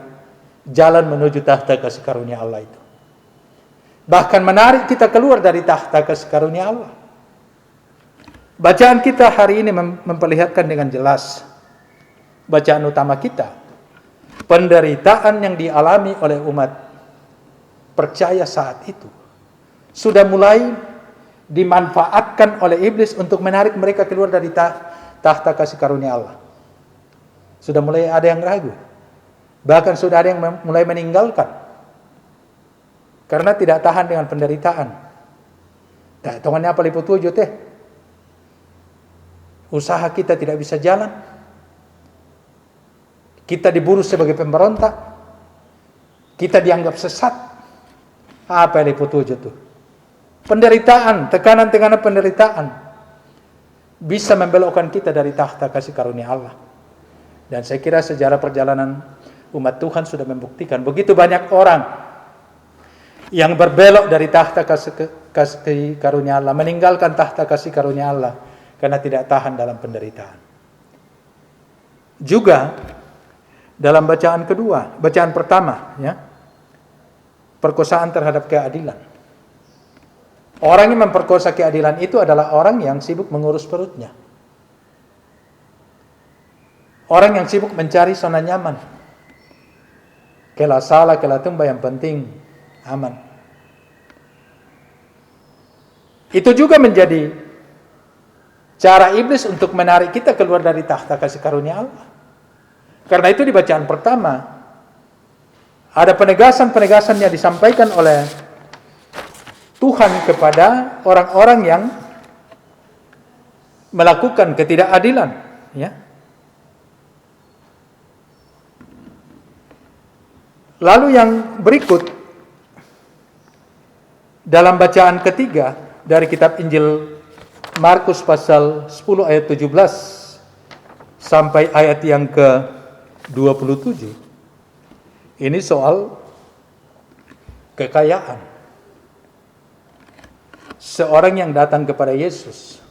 jalan menuju tahta kasih karunia Allah itu. Bahkan menarik kita keluar dari tahta kasih karunia Allah. Bacaan kita hari ini memperlihatkan dengan jelas, bacaan utama kita, penderitaan yang dialami oleh umat percaya saat itu sudah mulai dimanfaatkan oleh iblis untuk menarik mereka keluar dari tahta kasih karunia Allah. Sudah mulai ada yang ragu. Bahkan sudah ada yang mulai meninggalkan. Karena tidak tahan dengan penderitaan. Tak tongannya apa lipu tujuh teh. Usaha kita tidak bisa jalan. Kita diburu sebagai pemberontak. Kita dianggap sesat. Apa yang lipu tujuh tuh? Penderitaan, tekanan-tekanan penderitaan bisa membelokkan kita dari tahta kasih karunia Allah. Dan saya kira sejarah perjalanan umat Tuhan sudah membuktikan begitu banyak orang yang berbelok dari tahta kasih karunia Allah, meninggalkan tahta kasih karunia Allah karena tidak tahan dalam penderitaan. Juga dalam bacaan kedua, bacaan pertama, ya, perkosaan terhadap keadilan. Orang yang memperkosa keadilan itu adalah orang yang sibuk mengurus perutnya. Orang yang sibuk mencari zona nyaman. Kela salah, kela tumba, yang penting aman. Itu juga menjadi cara iblis untuk menarik kita keluar dari tahta kasih karunia Allah. Karena itu di bacaan pertama ada penegasan-penegasan yang disampaikan oleh Tuhan kepada orang-orang yang melakukan ketidakadilan, ya. Lalu yang berikut dalam bacaan ketiga dari kitab Injil Markus pasal 10 ayat 17 sampai ayat yang ke-27. Ini soal kekayaan. Seorang yang datang kepada Yesus,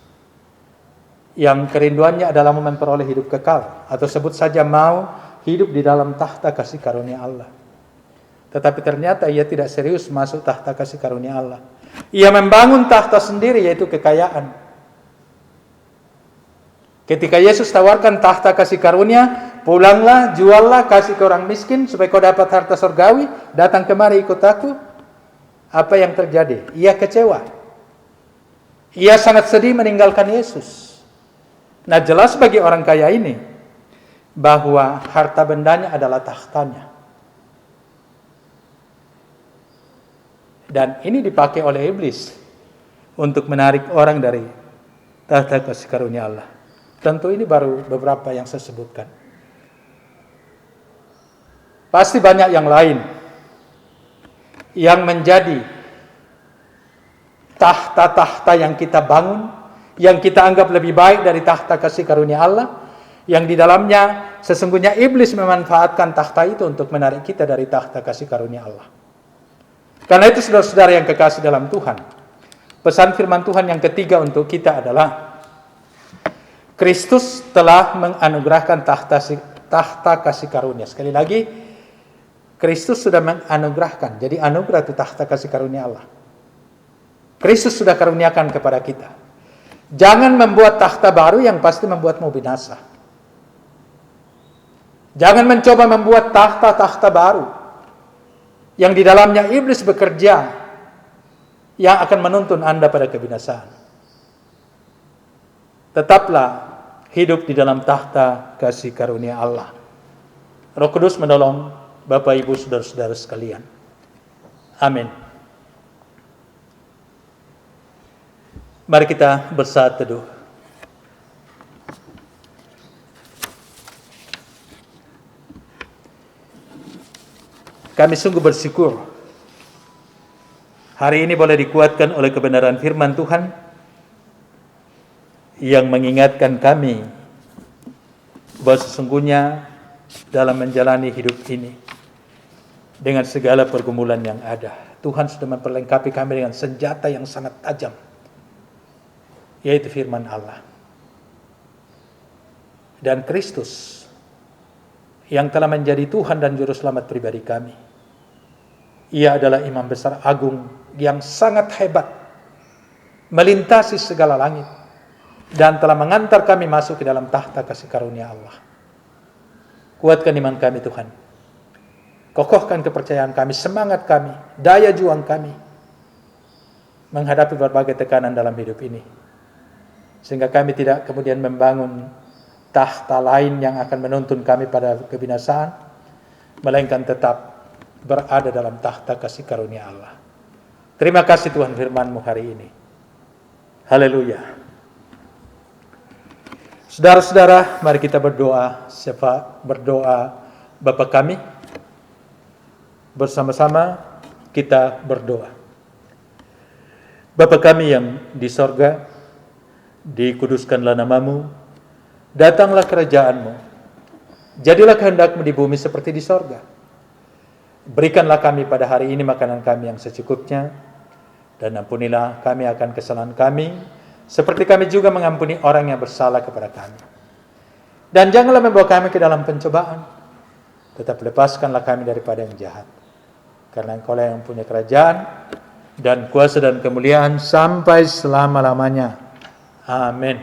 yang kerinduannya adalah memperoleh hidup kekal, atau sebut saja mau hidup di dalam tahta kasih karunia Allah. Tetapi ternyata ia tidak serius masuk tahta kasih karunia Allah. Ia membangun tahta sendiri, yaitu kekayaan. Ketika Yesus tawarkan tahta kasih karunia, pulanglah, juallah, kasih ke orang miskin supaya kau dapat harta surgawi, datang kemari ikut aku. Apa yang terjadi? Ia kecewa. Ia sangat sedih meninggalkan Yesus. Nah, jelas bagi orang kaya ini bahwa harta bendanya adalah tahtanya. Dan ini dipakai oleh iblis untuk menarik orang dari tahta kasih karunia Allah. Tentu ini baru beberapa yang saya sebutkan. Pasti banyak yang lain yang menjadi tahta-tahta yang kita bangun, yang kita anggap lebih baik dari tahta kasih karunia Allah, yang di dalamnya sesungguhnya iblis memanfaatkan tahta itu untuk menarik kita dari tahta kasih karunia Allah. Karena itu saudara-saudara yang kekasih dalam Tuhan, pesan firman Tuhan yang ketiga untuk kita adalah Kristus telah menganugerahkan tahta kasih karunia. Sekali lagi, Kristus sudah menganugerahkan. Jadi anugerah itu tahta kasih karunia Allah. Kristus sudah karuniakan kepada kita. Jangan membuat tahta baru yang pasti membuatmu binasa. Jangan mencoba membuat tahta-tahta baru yang di dalamnya iblis bekerja, yang akan menuntun Anda pada kebinasaan. Tetaplah hidup di dalam tahta kasih karunia Allah. Roh Kudus menolong Bapak Ibu saudara-saudara sekalian. Amin. Mari kita bersaat teduh. Kami sungguh bersyukur hari ini boleh dikuatkan oleh kebenaran firman Tuhan yang mengingatkan kami bahwa sesungguhnya dalam menjalani hidup ini dengan segala pergumulan yang ada, Tuhan sudah memperlengkapi kami dengan senjata yang sangat tajam, yaitu firman Allah. Dan Kristus yang telah menjadi Tuhan dan Juru Selamat pribadi kami. Ia adalah imam besar agung yang sangat hebat, melintasi segala langit, dan telah mengantar kami masuk ke dalam tahta kasih karunia Allah. Kuatkan iman kami Tuhan. Kokohkan kepercayaan kami, semangat kami, daya juang kami menghadapi berbagai tekanan dalam hidup ini. Sehingga kami tidak kemudian membangun tahta lain yang akan menuntun kami pada kebinasaan, melainkan tetap berada dalam tahta kasih karunia Allah. Terima kasih Tuhan firman-Mu hari ini. Haleluya. Saudara-saudara, mari kita berdoa. Berdoa Bapa kami. Bersama-sama kita berdoa. Bapa kami yang di sorga, dikuduskanlah nama-Mu, datanglah kerajaan-Mu, jadilah kehendak-Mu di bumi seperti di sorga. Berikanlah kami pada hari ini makanan kami yang secukupnya, dan ampunilah kami akan kesalahan kami, seperti kami juga mengampuni orang yang bersalah kepada kami. Dan janganlah membawa kami ke dalam pencobaan, tetap lepaskanlah kami daripada yang jahat. Karena Engkau-lah yang punya kerajaan, dan kuasa dan kemuliaan sampai selama-lamanya. Amin.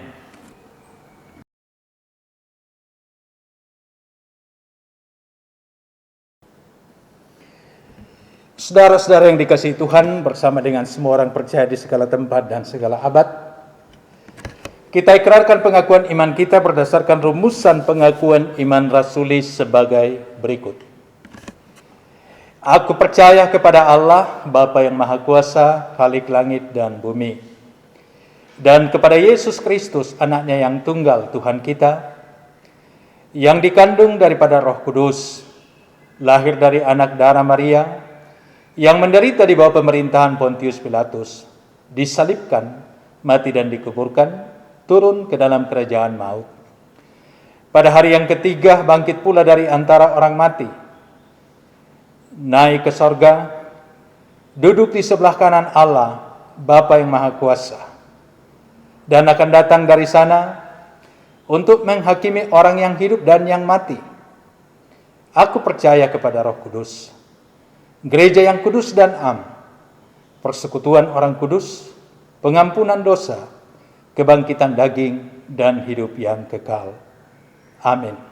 Saudara-saudara yang dikasihi Tuhan, bersama dengan semua orang percaya di segala tempat dan segala abad, kita ikrarkan pengakuan iman kita berdasarkan rumusan pengakuan iman rasuli sebagai berikut. Aku percaya kepada Allah, Bapa yang Maha Kuasa, Khalik langit dan bumi, dan kepada Yesus Kristus, anaknya yang tunggal Tuhan kita, yang dikandung daripada Roh Kudus, lahir dari anak darah Maria, yang menderita di bawah pemerintahan Pontius Pilatus, disalibkan, mati dan dikuburkan, turun ke dalam kerajaan maut. Pada hari yang ketiga bangkit pula dari antara orang mati, naik ke sorga, duduk di sebelah kanan Allah, Bapa yang Maha Kuasa, dan akan datang dari sana untuk menghakimi orang yang hidup dan yang mati. Aku percaya kepada Roh Kudus, gereja yang kudus dan am, persekutuan orang kudus, pengampunan dosa, kebangkitan daging, dan hidup yang kekal. Amin.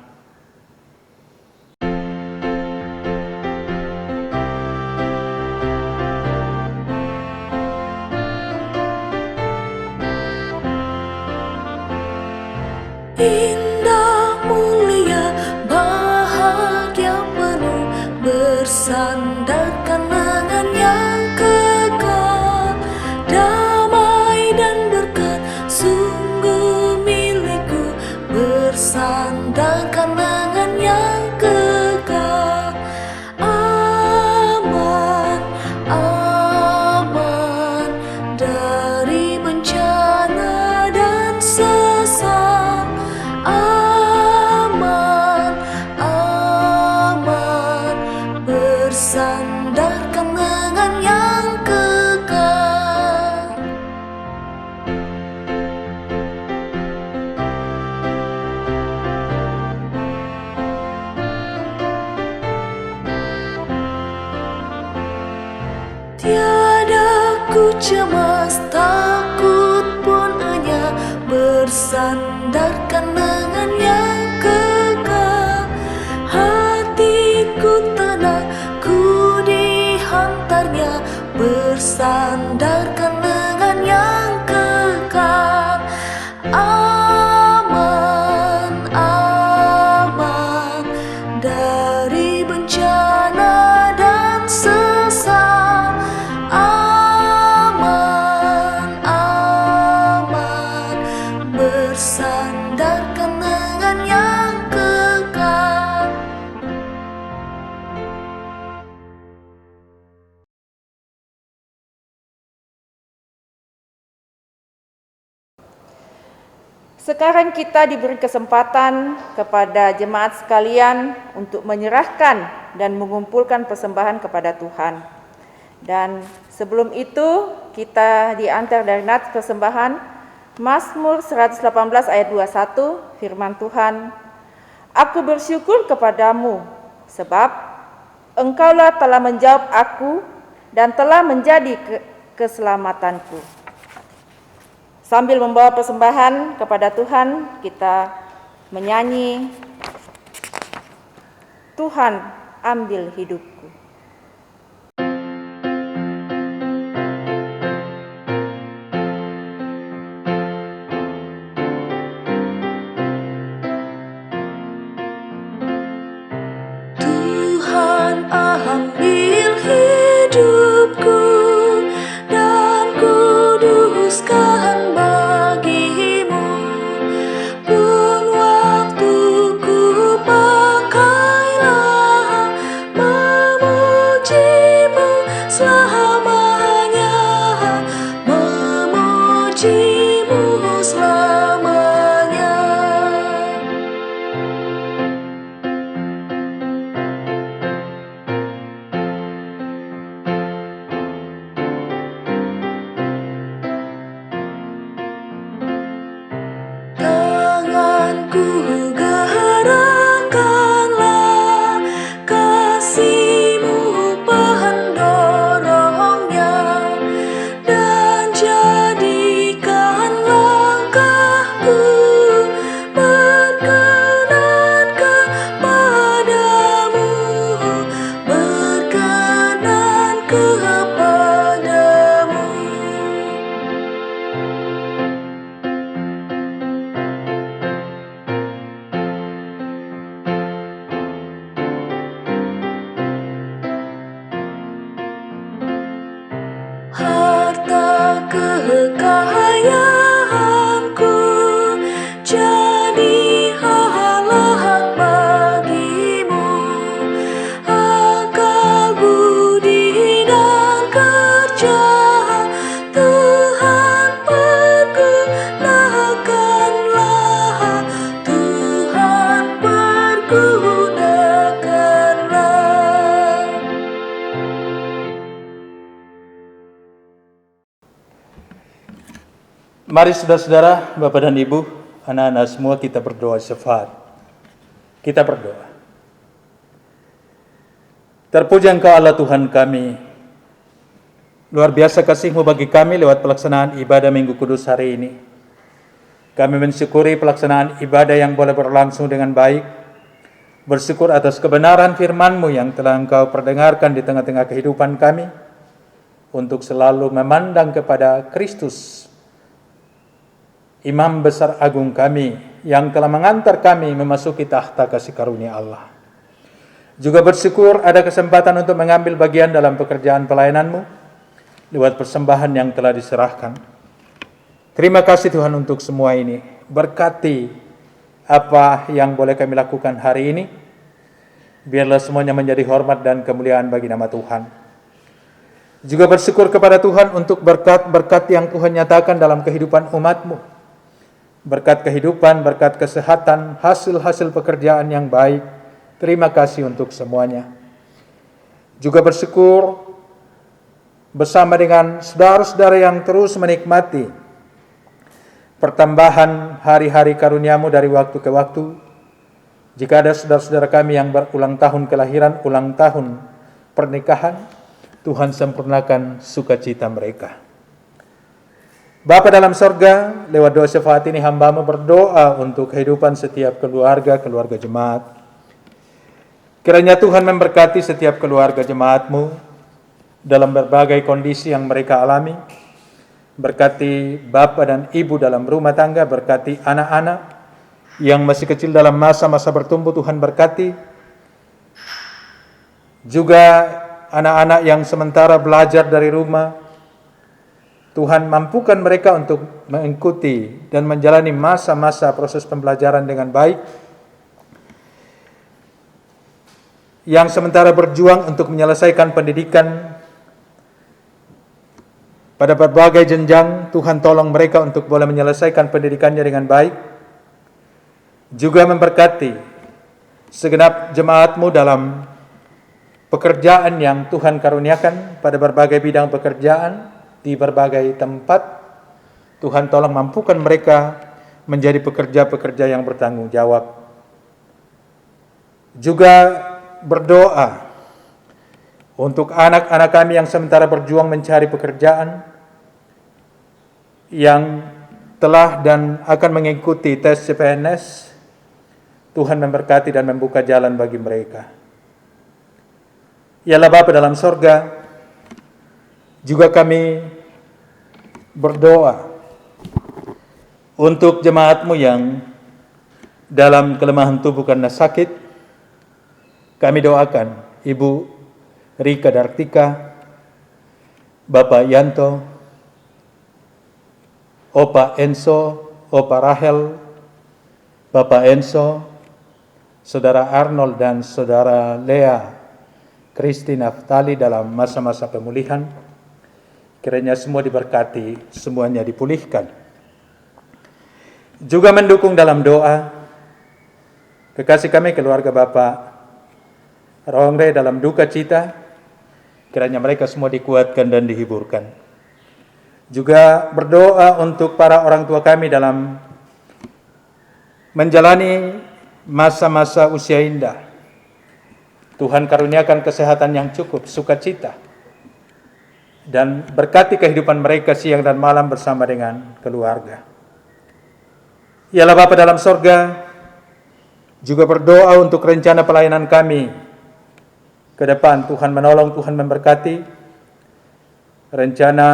Indah, mulia, bahagia penuh, bersandarkan lengan yang kekal. Damai dan berkat sungguh milikku, bersandarkan lengan yang kekal. Aman, aman dari bencana dan sesat. Aman, aman, bersandarkan lengan yang kekal. Tiada ku cemas, takut pun hanya, bersandarkan lengan yang kekal. Hatiku tenang, ku dihantarnya, bersandarkan lengan yang kekal. Aman, aman dari bencana dan sesat. Aman, aman Sekarang kita diberi kesempatan kepada jemaat sekalian untuk menyerahkan dan mengumpulkan persembahan kepada Tuhan. Dan sebelum itu kita diantar dari nats persembahan Mazmur 118 ayat 21, firman Tuhan, "Aku bersyukur kepadamu sebab Engkaulah telah menjawab aku dan telah menjadi keselamatanku." Sambil membawa persembahan kepada Tuhan, kita menyanyi, "Tuhan, ambil hidupku." Tuhan, ambil hidupku dan kuduskan bagimu. Pun waktuku pakailah memujimu selamanya, memujimu selamanya. Tanganku gerakkanlah, kasih-Mu pendorongnya, dan jadikan langkahku berkenan kepadamu, berkenan kepadamu. Harta kekayaanku jadi alat bagimu, akal budi dan kerja Tuhan pergunakanlah, Tuhan pergunakanlah. Mari saudara-saudara, Bapak dan Ibu, anak-anak semua kita berdoa syafaat. Kita berdoa. Terpuji Engkau Allah Tuhan kami. Luar biasa kasih-Mu bagi kami lewat pelaksanaan ibadah Minggu Kudus hari ini. Kami mensyukuri pelaksanaan ibadah yang boleh berlangsung dengan baik. Bersyukur atas kebenaran firman-Mu yang telah Engkau perdengarkan di tengah-tengah kehidupan kami, untuk selalu memandang kepada Kristus, Imam besar agung kami, yang telah mengantar kami memasuki tahta kasih karunia Allah. Juga bersyukur ada kesempatan untuk mengambil bagian dalam pekerjaan pelayanan-Mu lewat persembahan yang telah diserahkan. Terima kasih Tuhan untuk semua ini. Berkati apa yang boleh kami lakukan hari ini. Biarlah semuanya menjadi hormat dan kemuliaan bagi nama Tuhan. Juga bersyukur kepada Tuhan untuk berkat-berkat yang Tuhan nyatakan dalam kehidupan umat-Mu. Berkat kehidupan, berkat kesehatan, hasil-hasil pekerjaan yang baik. Terima kasih untuk semuanya. Juga bersyukur bersama dengan saudara-saudara yang terus menikmati pertambahan hari-hari karunia-Mu dari waktu ke waktu. Jika ada saudara-saudara kami yang berulang tahun kelahiran, ulang tahun pernikahan, Tuhan sempurnakan sukacita mereka. Bapa dalam sorga, lewat doa syafaat ini hamba-Mu berdoa untuk kehidupan setiap keluarga jemaat. Kiranya Tuhan memberkati setiap keluarga jemaat-Mu dalam berbagai kondisi yang mereka alami. Berkati Bapa dan Ibu dalam rumah tangga, berkati anak-anak yang masih kecil dalam masa-masa bertumbuh, Tuhan berkati. Juga anak-anak yang sementara belajar dari rumah, Tuhan mampukan mereka untuk mengikuti dan menjalani masa-masa proses pembelajaran dengan baik. Yang sementara berjuang untuk menyelesaikan pendidikan pada berbagai jenjang, Tuhan tolong mereka untuk boleh menyelesaikan pendidikannya dengan baik. juga memberkati segenap jemaat-Mu dalam pekerjaan yang Tuhan karuniakan pada berbagai bidang pekerjaan di berbagai tempat. Tuhan tolong mampukan mereka menjadi pekerja-pekerja yang bertanggung jawab. Juga berdoa untuk anak-anak kami yang sementara berjuang mencari pekerjaan, yang telah dan akan mengikuti tes CPNS. Tuhan memberkati dan membuka jalan bagi mereka. Ya Allah Bapa dalam sorga, juga kami berdoa untuk jemaat-Mu yang dalam kelemahan tubuh karena sakit. Kami doakan Ibu Rika Dartika, Bapak Yanto, Opa Enso, Opa Rahel, Bapak Enso, Saudara Arnold dan Saudara Lea Kristi Naftali dalam masa-masa pemulihan. Kiranya semua diberkati, semuanya dipulihkan. Juga mendukung dalam doa kekasih kami keluarga Bapak Rongre dalam duka cita. Kiranya mereka semua dikuatkan dan dihiburkan. Juga berdoa untuk para orang tua kami dalam menjalani masa-masa usia indah. Tuhan karuniakan kesehatan yang cukup, sukacita, dan berkati kehidupan mereka siang dan malam bersama dengan keluarga. Ya Allah Bapa dalam sorga, juga berdoa untuk rencana pelayanan kami ke depan. Tuhan menolong, Tuhan memberkati rencana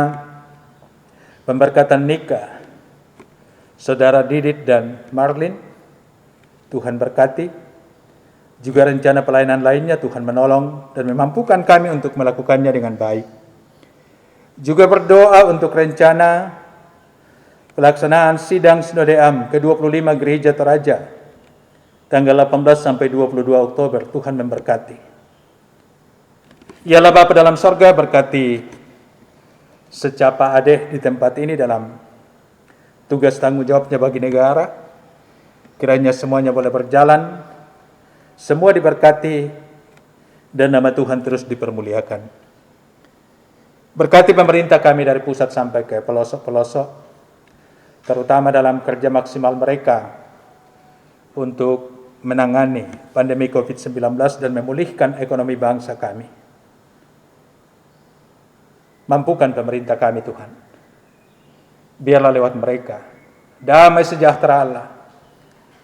pemberkatan nikah Saudara Didit dan Marlin. Tuhan berkati. Juga rencana pelayanan lainnya Tuhan menolong dan memampukan kami untuk melakukannya dengan baik. Juga berdoa untuk rencana pelaksanaan sidang Sinode Am ke-25 Gereja Toraja tanggal 18 sampai 22 Oktober. Tuhan memberkati. Ya Allah Bapa dalam sorga, berkati secapa adeh di tempat ini dalam tugas tanggung jawabnya bagi negara. Kiranya semuanya boleh berjalan, semua diberkati, dan nama Tuhan terus dipermuliakan. Berkati pemerintah kami dari pusat sampai ke pelosok-pelosok, terutama dalam kerja maksimal mereka untuk menangani pandemi COVID-19 dan memulihkan ekonomi bangsa kami. Mampukan pemerintah kami Tuhan. Biarlah lewat mereka damai sejahtera Allah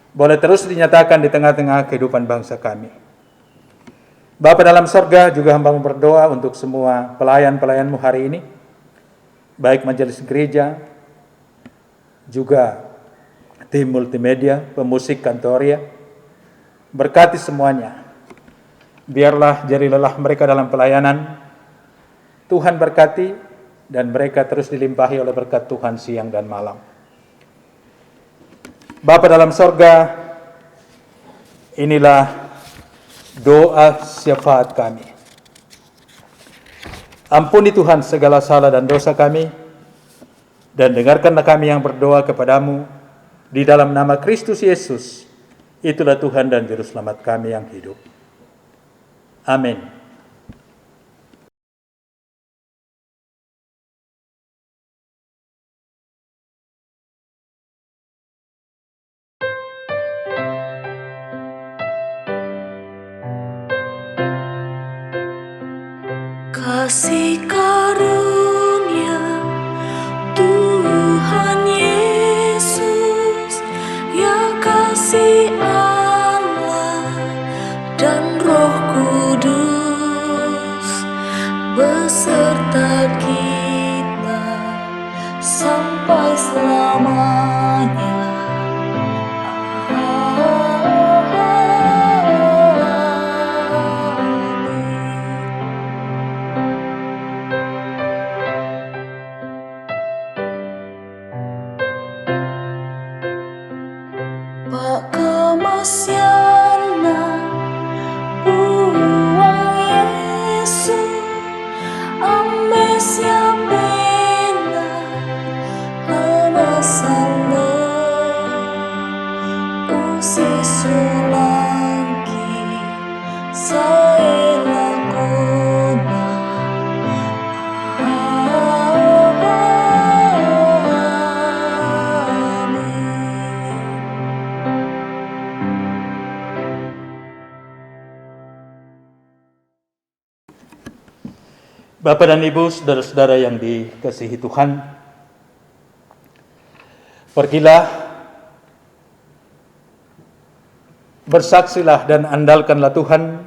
boleh terus dinyatakan di tengah-tengah kehidupan bangsa kami. Bapa dalam sorga, juga hamba-Mu berdoa untuk semua pelayan-pelayan-Mu hari ini, baik majelis gereja, juga tim multimedia, pemusik kantoria. Berkati semuanya. Biarlah jari lelah mereka dalam pelayanan Tuhan berkati, dan mereka terus dilimpahi oleh berkat Tuhan siang dan malam. Bapa dalam sorga, inilah doa syafaat kami. Ampuni Tuhan segala salah dan dosa kami, dan dengarkanlah kami yang berdoa kepadamu di dalam nama Kristus Yesus. Itulah Tuhan dan Juru Selamat kami yang hidup. Amin. Kasih karunia Tuhan Yesus, ya kasih Allah dan Roh Kudus beserta kita sampai selamanya. Amin. Bapak dan Ibu, saudara-saudara yang dikasihi Tuhan, pergilah, bersaksilah dan andalkanlah Tuhan,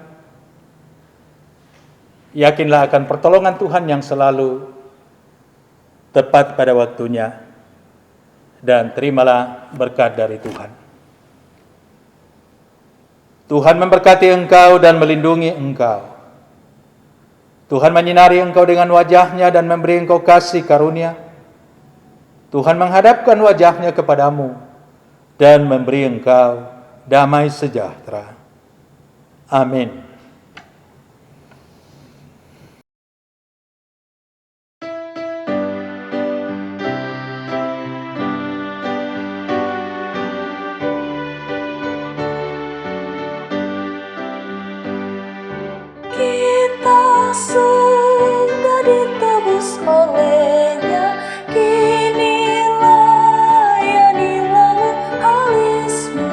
yakinlah akan pertolongan Tuhan yang selalu tepat pada waktunya, dan terimalah berkat dari Tuhan. Tuhan memberkati engkau dan melindungi engkau. Tuhan menyinari engkau dengan wajah-Nya dan memberi engkau kasih karunia. Tuhan menghadapkan wajah-Nya kepadamu dan memberi engkau damai sejahtera. Amin. Kita sudah ditebus oleh-Nya, kini layanilah alismu,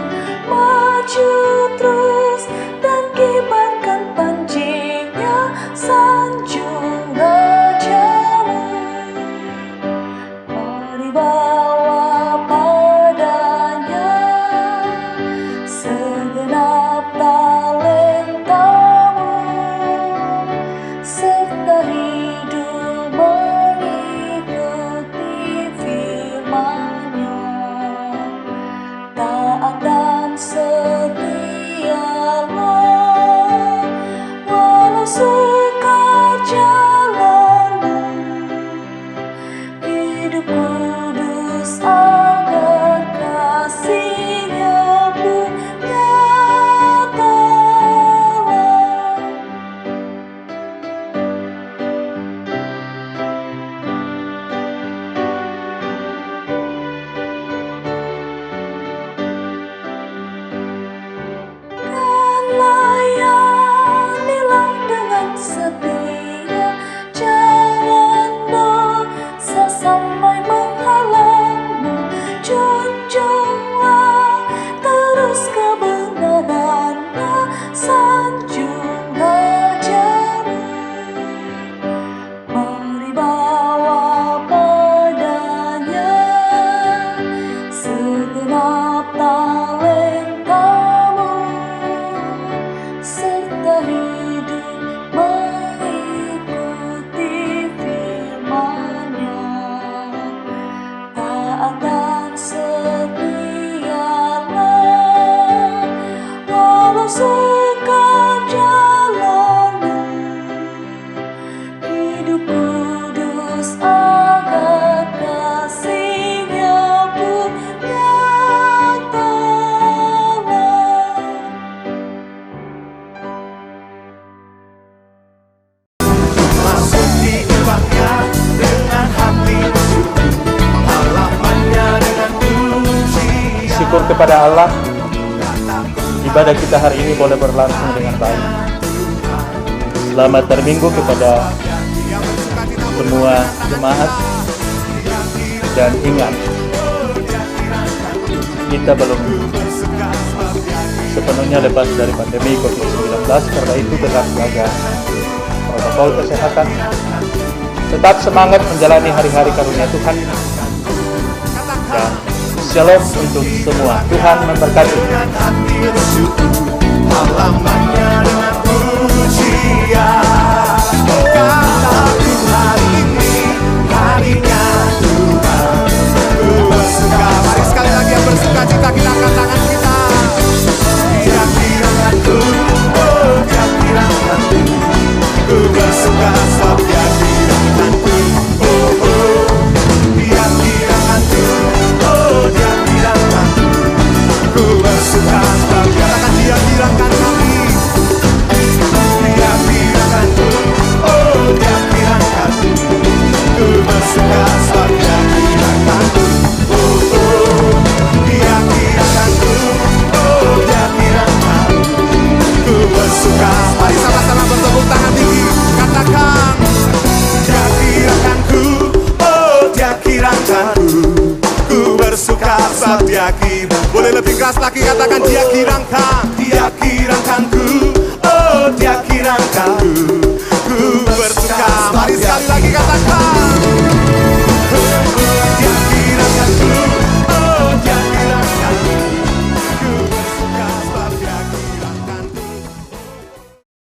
maju terus dan kibarkan panji-Nya, sanjung rajamu. Mari bawa padanya segenap talentamu, serta hidup mengikuti firman-Nya. Taat dan setialah, walau sukar jalanmu, hidup kudus agar kasih-Nya pun nyatalah. Dan layanilah dengan setia, jangan dosa sampai menghalangmu, junjunglah terus kebenaran-Nya, sanjung rajamu. Mari bawa padanya segenap talentamu, serta hidup mengikuti firman-Nya. Taat dan setialah, walau sukar jalanmu, hidup kudus agar kasih-Nya pun nyatalah. Masuki gerbangnya dengan hati bersyukur, halamannya dengan pujian. Syukur kepada Allah, ibadah kita hari ini boleh berlangsung dengan baik. Selamat berminggu kepada semua jemaat, dan ingat, kita belum sepenuhnya lepas dari pandemi COVID-19, karena itu tetap jaga protokol kesehatan, tetap semangat menjalani hari-hari karunia Tuhan, dan shalom untuk semua. Tuhan memberkati. Dengan hati bersyukur, halamannya dengan pujian. Kataku hari ini, harinya Tuhan. Ku bersuka, mari sekali lagi yang bersuka cita kita angkat tangan kita. Dia kirangkanku, oh dia kirangkanku. Ku bersuka sebab dia kirangkanku, oh oh. Dia kirangkanku, oh dia kirangkanku. Ku bersuka sebab katakan dia kirangkan kami. Dia kirangkanku, oh dia kirangkanku. Ku bersuka sebab dia kirangkanku, oh oh. Dia kirangkanku, oh dia kirangkanku. Ku bersuka, mari sama-sama bertepuk tangan tinggi, katakan dia kirangkanku, oh dia kirangkanku. Ku bersuka sebab dia kirangkanku. Boleh lebih keras lagi, katakan dia kirangkan, dia kirangkanku, oh dia kirangkanku.